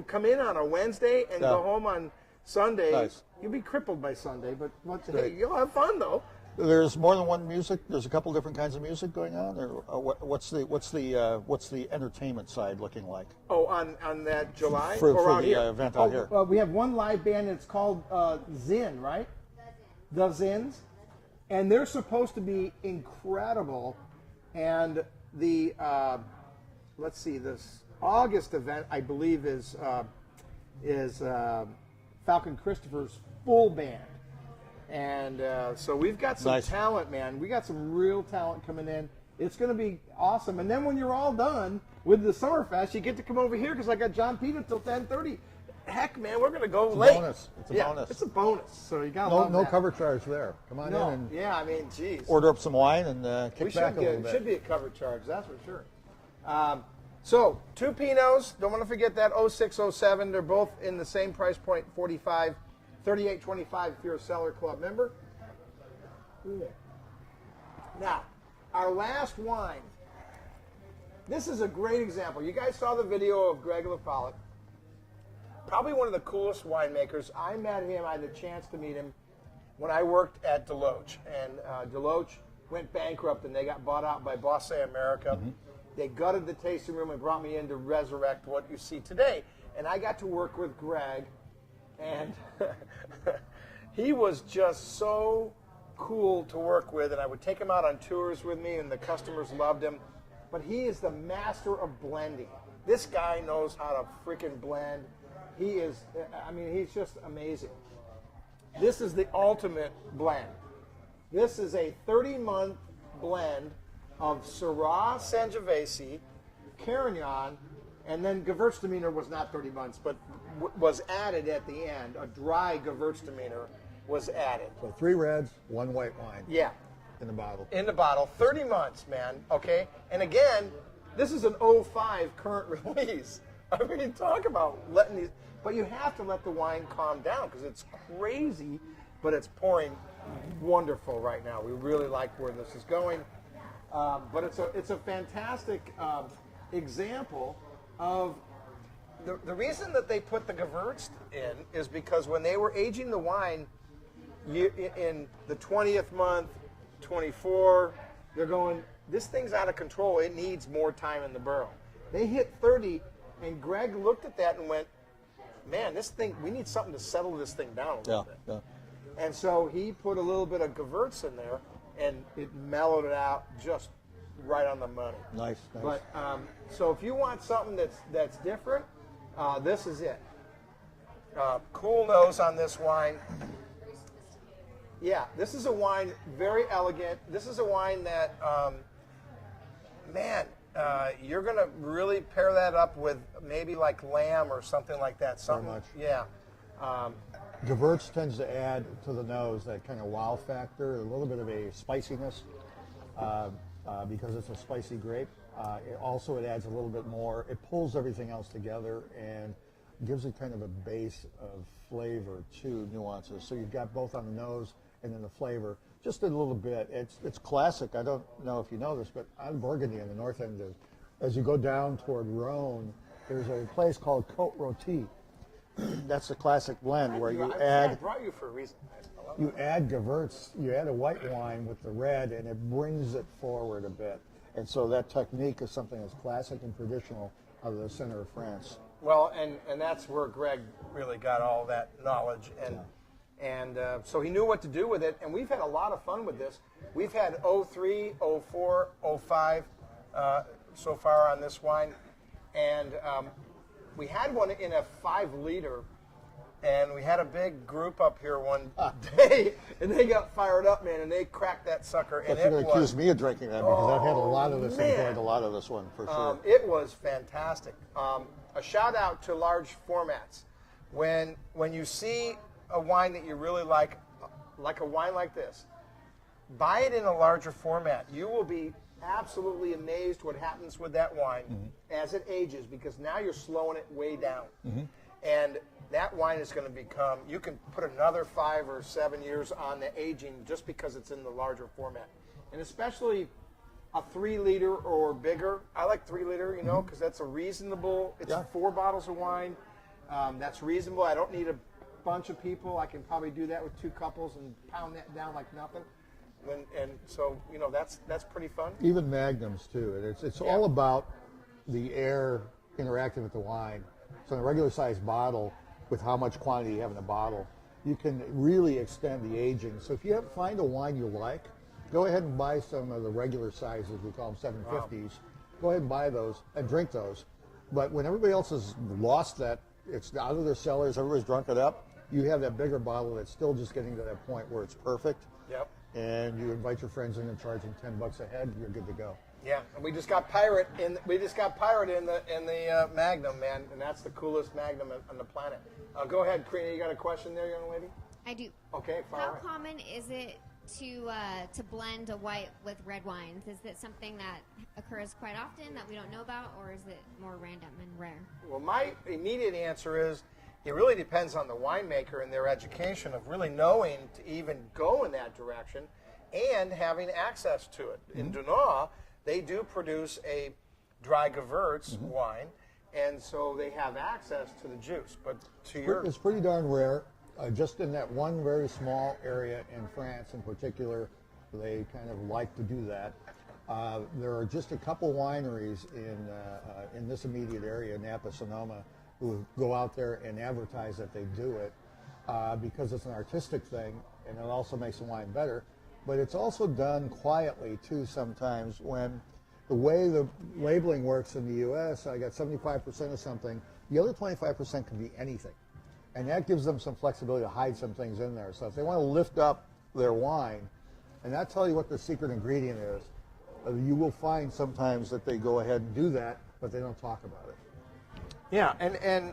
come in on a Wednesday and go home on Sunday. Nice. You'll be crippled by Sunday, but hey, you'll have fun though. There's more than one music. There's a couple different kinds of music going on. Or what's the entertainment side looking like? Oh, on that July for or the event out here. We have one live band. It's called Zin, right? The Zins, and they're supposed to be incredible. And the this August event, I believe, is Falcon Christopher's full band. And so we've got some Nice. talent, man. We got some real talent coming in. It's going to be awesome. And then when you're all done with the Summerfest, you get to come over here because I got John Pete until 10:30. Heck, man, we're going to go late. bonus. It's a yeah, bonus. It's a bonus. So you got to No, love no that. cover charge there. Come on No, in and yeah, I mean, geez. order up some wine and kick We back should a little bit. should be a cover charge, that's for sure. So 2 Pinots, don't want to forget that 06, 07. They're both in the same price point, 45, 38.25 if you're a Cellar Club member. Now, our last wine. This is a great example. You guys saw the video of Greg LaPollock. Probably one of the coolest winemakers. I met him, I had the chance to meet him when I worked at Deloach. And Deloach went bankrupt and they got bought out by Bosse America. They gutted the tasting room and brought me in to resurrect what you see today. And I got to work with Greg, and he was just so cool to work with. And I would take him out on tours with me, and the customers loved him. But he is the master of blending. This guy knows how to freaking blend. He is, I mean, he's just amazing. This is the ultimate blend. This is a 30-month blend of Syrah Sangiovese, Carignan, and then Gewürztraminer was not 30 months, but was added at the end. A dry Gewürztraminer was added. So 3 reds, 1 white wine. Yeah. In the bottle. In the bottle. 30 months, man. Okay? And again, this is an 05 current release. I mean, talk about letting these... But you have to let the wine calm down because it's crazy, but it's pouring wonderful right now. We really like where this is going. But it's a fantastic example of... The reason that they put the Gewürzt in is because when they were aging the wine in the 20th month, 24, they're going, this thing's out of control. It needs more time in the barrel. They hit 30, and Greg looked at that and went, man, this thing, we need something to settle this thing down a little bit. Yeah. And so he put a little bit of Gewürz in there, and it mellowed it out just right on the money. Nice. But so if you want something that's different, this is it. Cool nose on this wine. Yeah, this is a wine very elegant. This is a wine that, you're gonna really pair that up with maybe like lamb or something like that. Something, much. yeah. Gewürz tends to add to the nose that kind of wow factor, a little bit of a spiciness because it's a spicy grape. It adds a little bit more. It pulls everything else together and gives it kind of a base of flavor to nuances. So you've got both on the nose and then the flavor, just a little bit. It's classic. I don't know if you know this, but on Burgundy on the north end, as you go down toward Rhone, there's a place called Côte Rôtie. That's the classic blend where you I add brought you for a reason. you add Gewürz, you add a white wine with the red, and it brings it forward a bit. And so that technique is something that's classic and traditional out of the center of France. Well, and that's where Greg really got all that knowledge, and so he knew what to do with it. And we've had a lot of fun with this. We've had 03, 04, 05 so far on this wine, and we had one in a 5-liter, and we had a big group up here one day, and they got fired up, man, and they cracked that sucker. But And you're it going to accuse me of drinking that because I've had a lot of this and man. enjoyed a lot of this one for sure. It was fantastic. A shout out to large formats. When you see a wine that you really like a wine like this, buy it in a larger format. You will be absolutely amazed what happens with that wine as it ages, because now you're slowing it way down. And that wine is going to become, you can put another 5 or 7 years on the aging just because it's in the larger format. And especially a 3-liter or bigger. I like 3-liter, because that's a reasonable, it's 4 bottles of wine. That's reasonable. I don't need a bunch of people. I can probably do that with 2 couples and pound that down like nothing. And so, that's pretty fun. Even magnums too. It's all about the air interacting with the wine. So in a regular sized bottle, with how much quantity you have in the bottle, you can really extend the aging. So if you find a wine you like, go ahead and buy some of the regular sizes. We call them 750s. Go ahead and buy those and drink those. But when everybody else has lost that, it's out of their cellars, everybody's drunk it up, you have that bigger bottle that's still just getting to that point where it's perfect. Yep. And you invite your friends in and charge them $10 a head, you're good to go. Yeah, and we just got Pirate in the Magnum, man, and that's the coolest Magnum on the planet. Go ahead, Karina. You got a question there, young lady? I do. Okay, fire How away. common is it to blend a white with red wines? Is it something that occurs quite often that we don't know about, or is it more random and rare? Well, my immediate answer is it really depends on the winemaker and their education of really knowing to even go in that direction and having access to it. In DuNah, they do produce a dry Gewürz wine, and so they have access to the juice. But to your It's pretty darn rare. Just in that one very small area in France in particular, they kind of like to do that. There are just a couple wineries in this immediate area, Napa, Sonoma, who go out there and advertise that they do it because it's an artistic thing, and it also makes the wine better. But it's also done quietly, too, sometimes when the way the labeling works in the U.S., I got 75% of something. The other 25% can be anything. And that gives them some flexibility to hide some things in there. So if they want to lift up their wine, and I'll tell you what the secret ingredient is, you will find sometimes that they go ahead and do that, but they don't talk about it. Yeah, and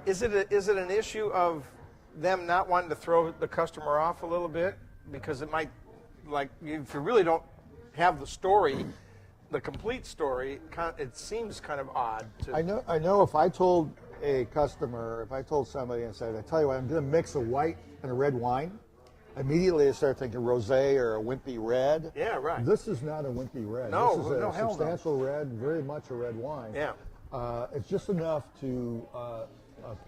is it an issue of them not wanting to throw the customer off a little bit? Because it might, like, if you really don't have the story, the complete story, it seems kind of odd. I know if I told a customer, if I told somebody and said, I tell you what, I'm going to mix a white and a red wine, immediately they start thinking rosé or a wimpy red. Yeah, right. This is not a wimpy red. No, this is no, a hell no. substantial red, very much a red wine. Yeah. It's just enough to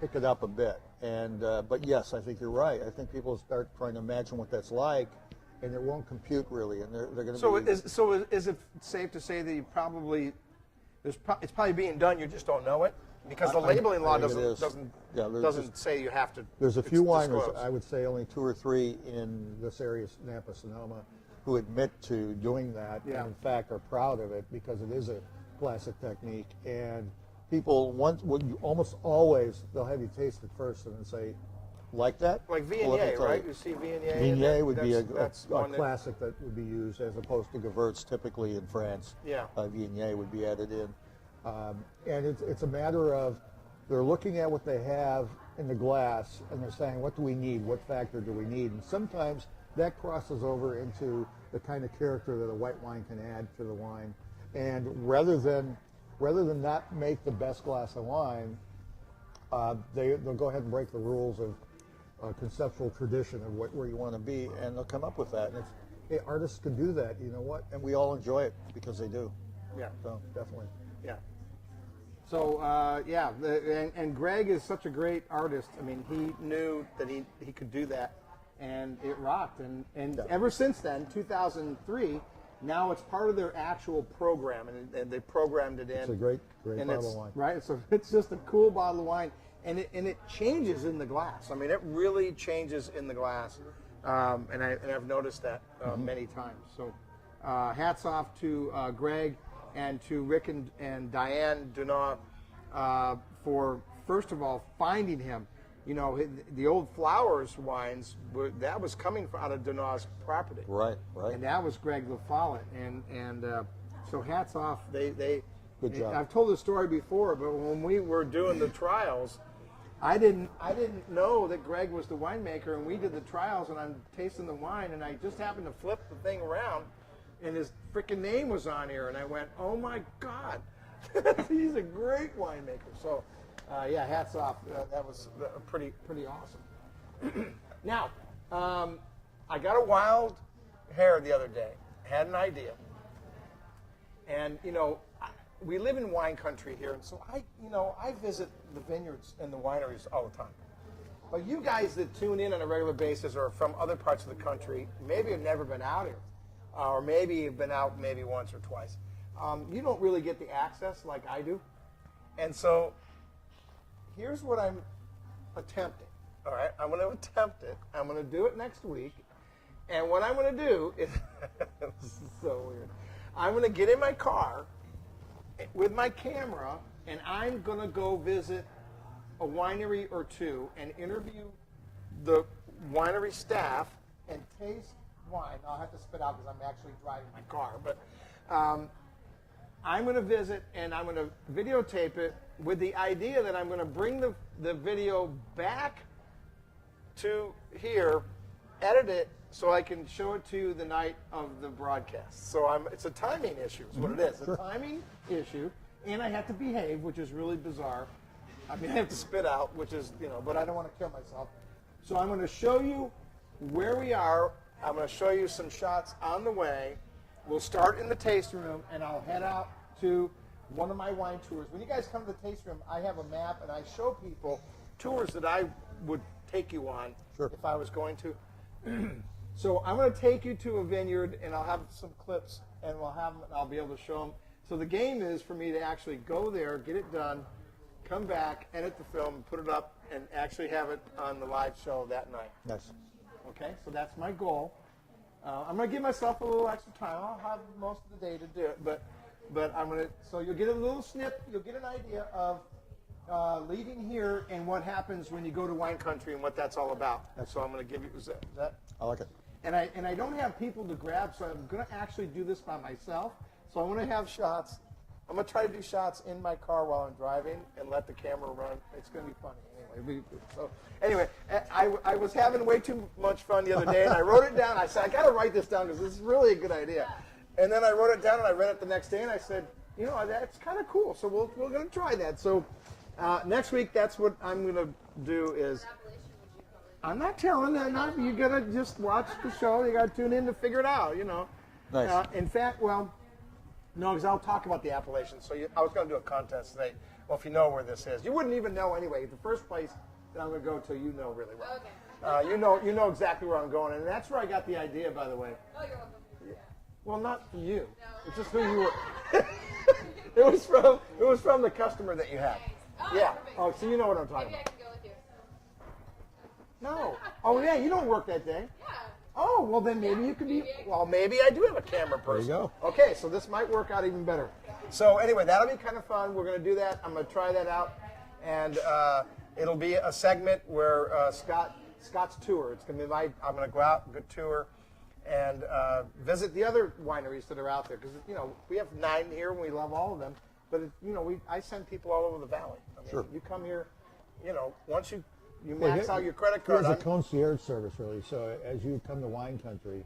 pick it up a bit. And but yes, I think you're right. I think people start trying to imagine what that's like, and it won't compute really. And they're going to So be. is it safe to say that you probably it's probably being done, you just don't know it? Because the labeling law I think it is. doesn't say you have to. There's a few wineries, disclose. I would say only 2 or 3 in this area, Napa, Sonoma, who admit to doing that, Yeah. and in fact are proud of it because it is a classic technique. And people almost always they'll have you taste it first and then say, like that? Like Well, let me Viognier, tell right? you. You see Viognier. in Viognier there? would be a That's one that- classic that would be used as opposed to Gewürz typically in France. Yeah. Viognier would be added in. And it's a matter of they're looking at what they have in the glass and they're saying, what do we need? What factor do we need? And sometimes that crosses over into the kind of character that a white wine can add to the wine. And rather than not make the best glass of wine, they'll go ahead and break the rules of conceptual tradition of where you want to be, and they'll come up with that. And hey, artists can do that, you know what? And we all enjoy it because they do. Yeah. So definitely. Yeah. So and Greg is such a great artist. I mean, he knew that he could do that, and it rocked. And ever since then, 2003, now it's part of their actual program, and they programmed it in. It's a great and bottle of wine. Right. So it's just a cool bottle of wine, and it changes in the glass. I mean, it really changes in the glass, and I've noticed that many times. So hats off to Greg. And to Rick and Diane DuNah for, first of all, finding him. You know, the old Flowers wines, that was coming out of DuNah's property. Right. And that was Greg LaFollette. And so hats off. They Good job. I've told the story before, but when we were doing the trials, I didn't know that Greg was the winemaker, and we did the trials, and I'm tasting the wine, and I just happened to flip the thing around, and his freaking name was on here, and I went, oh my God, he's a great winemaker. So, hats off. That was pretty awesome. Now, I got a wild hair the other day. Had an idea, and we live in wine country here, and so I visit the vineyards and the wineries all the time. But you guys that tune in on a regular basis or from other parts of the country maybe have never been out here. Or maybe you've been out maybe once or twice. You don't really get the access like I do. And so here's what I'm attempting. All right, I'm going to attempt it. I'm going to do it next week. And what I'm going to do is, this is so weird. I'm going to get in my car with my camera, and I'm going to go visit a winery or two and interview the winery staff and taste wine. I'll have to spit out because I'm actually driving my car, but I'm going to visit and I'm going to videotape it with the idea that I'm going to bring the video back to here, edit it so I can show it to you the night of the broadcast. So it's a timing issue is what it is. Sure. A timing issue, and I have to behave, which is really bizarre. I mean, I have to spit out, which is, but I don't want to kill myself. So I'm going to show you where we are. I'm going to show you some shots on the way. We'll start in the tasting room, and I'll head out to one of my wine tours. When you guys come to the tasting room, I have a map, and I show people tours that I would take you on if I was going to. So I'm going to take you to a vineyard, and I'll have some clips, and I'll be able to show them. So the game is for me to actually go there, get it done, come back, edit the film, put it up, and actually have it on the live show that night. Nice. Okay, so that's my goal. I'm going to give myself a little extra time. I'll have most of the day to do it, but I'm going to. So you'll get a little snip. You'll get an idea of leaving here and what happens when you go to wine country and what that's all about. So I'm going to give you that. I like it. And I don't have people to grab, so I'm going to actually do this by myself. So I'm going to have shots. I'm going to try to do shots in my car while I'm driving and let the camera run. It's going to be funny anyway. I was having way too much fun the other day, and I wrote it down. I said, I got to write this down because this is really a good idea. And then I wrote it down, and I read it the next day, and I said, that's kind of cool. So we're going to try that. So next week, that's what I'm going to do is. I'm not telling you. You got to just watch the show. You got to tune in to figure it out, Nice. In fact, no, because I'll talk about the appellations. So I was going to do a contest today. Well, if you know where this is, you wouldn't even know anyway. The first place that I'm going to go to, you know really well. Okay. You know exactly where I'm going, and that's where I got the idea, by the way. Oh, you're welcome. Yeah. Well, not for you. No. It's just who you were. It was from the customer that you had. Oh, Yeah. perfect. Oh, so you know what I'm talking Maybe I about. can go with you. No. Oh yeah, you don't work that day. Yeah. Oh, well then maybe you could be, well maybe I do have a camera person. There you go. Okay, so this might work out even better. So anyway, that'll be kind of fun. We're going to do that. I'm going to try that out. And it'll be a segment where Scott's tour. It's going to be I'm going to go out, good tour, and visit the other wineries that are out there. Because, we have 9 here and we love all of them. But, I send people all over the valley. I mean, Sure. You come here, once you max out your credit card. Here's a concierge service, really. So as you come to wine country,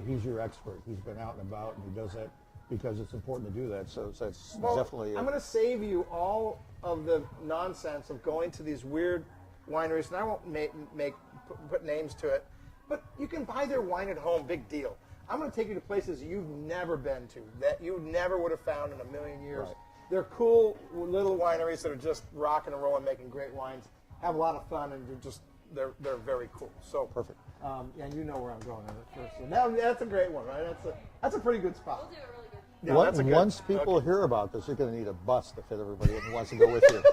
he's your expert. He's been out and about, and he does that because it's important to do that. So that's definitely. I'm going to save you all of the nonsense of going to these weird wineries, and I won't put names to it, but you can buy their wine at home. Big deal. I'm going to take you to places you've never been to, that you never would have found in a million years. Right. They're cool little wineries that are just rocking and rolling, making great wines. Have a lot of fun, and they're very cool. So Perfect. And you know where I'm going at first. So that's a great one, right? That's a pretty good spot. We'll do it really good. Yeah, that's a good- Once people hear about this, you're going to need a bus to fit everybody in who wants to go with you. It's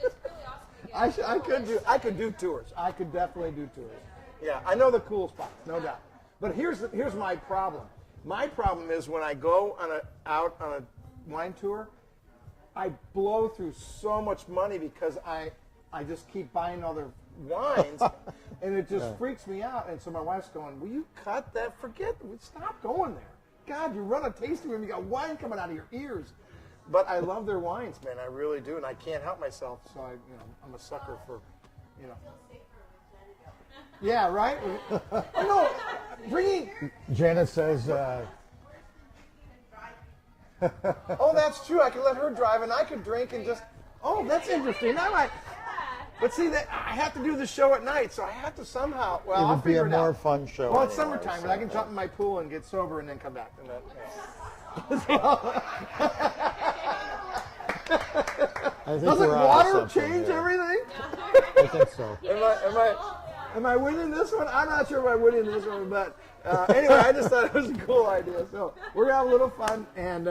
really awesome to get I could do tours. I could definitely do tours. Yeah, I know the cool spots, no doubt. But here's my problem. My problem is when I go out on a wine tour, I blow through so much money because I just keep buying other wines, and it just freaks me out. And so my wife's going, "Will you cut that? Stop going there. God, you run a tasting room, you got wine coming out of your ears." But I love their wines, man. I really do, and I can't help myself. So I'm a sucker for, Yeah, right. No, bringing. Janet says. Oh, that's true. I could let her drive, and I could drink and just. Oh, that's interesting. But see, that I have to do the show at night, so I have to somehow. Well, It I'll would be figure a it out. more fun show. Well, it's anyway, summertime, so, but I can jump in my pool and get sober and then come back. I think Doesn't we're onto water something change here. everything? I think so. Am I winning this one? I'm not sure if I'm winning this one, but anyway, I just thought it was a cool idea. So we're gonna have a little fun, and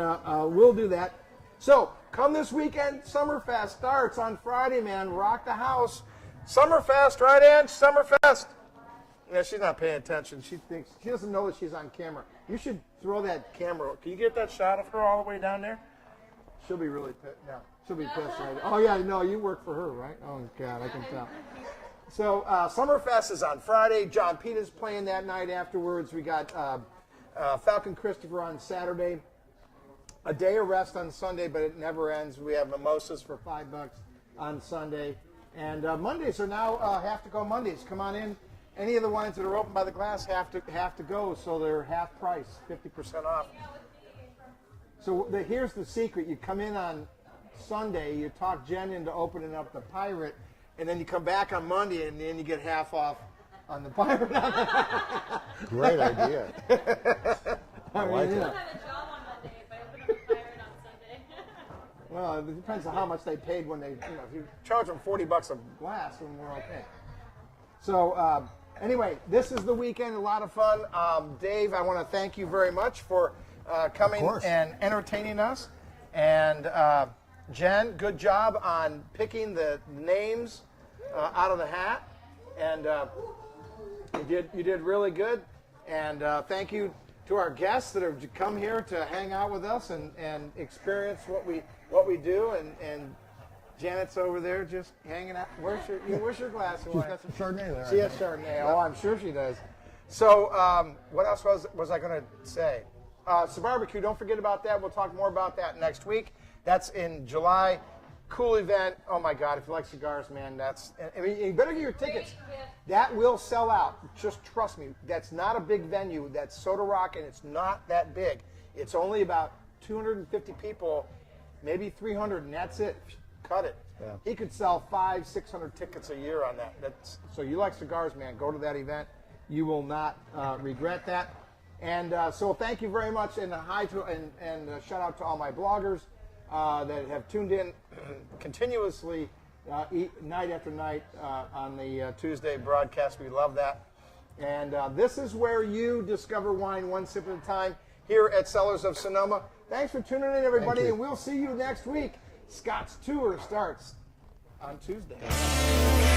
we'll do that. So come this weekend, Summerfest starts on Friday, man. Rock the house. Summerfest, right, Ann? Summerfest. Yeah, she's not paying attention. She doesn't know that she's on camera. You should throw that camera. Can you get that shot of her all the way down there? She'll be really pissed. Yeah. She'll be pissed right. Oh yeah, no, you work for her, right? Oh God, I can tell. So Summerfest is on Friday. John Peta's playing that night afterwards. We got Falcon Christopher on Saturday. A day of rest on Sunday, but it never ends. We have mimosas for $5 on Sunday. And Mondays are now have-to-go Mondays. Come on in. Any of the wines that are open by the glass have to go, so they're half price, 50% off. So here's the secret. You come in on Sunday, you talk Jen into opening up the Pirate, and then you come back on Monday, and then you get half off on the Pirate. Great idea. I like it. I have a job on Monday if I open up a Pirate on Sunday. Well, it depends on how much they paid when they, if you charge them $40 a glass, then we're okay. So anyway, this is the weekend, a lot of fun. Dave, I want to thank you very much for coming and entertaining us. And Jen, good job on picking the names out of the hat. And you did really good. And thank you to our guests that have come here to hang out with us and experience what we do. And Janet's over there just hanging out. Where's your glass of wine? She's got some Chardonnay there. She has Chardonnay. Oh, I'm sure she does. So what else was I going to say? So barbecue, don't forget about that. We'll talk more about that next week. That's in July. Cool event. Oh my God, if you like cigars, man, you better get your tickets. That will sell out. Just trust me. That's not a big venue. That's Soda Rock, and it's not that big. It's only about 250 people, maybe 300, and that's it. Cut it. Yeah. He could sell 500-600 tickets a year on that. So you like cigars, man, go to that event. You will not regret that. And so thank you very much, and hi to and shout out to all my bloggers that have tuned in continuously night after night on the Tuesday broadcast. We love that. And this is where you discover wine one sip at a time here at Cellars of Sonoma. Thanks for tuning in, everybody, and we'll see you next week. Scott's tour starts on Tuesday.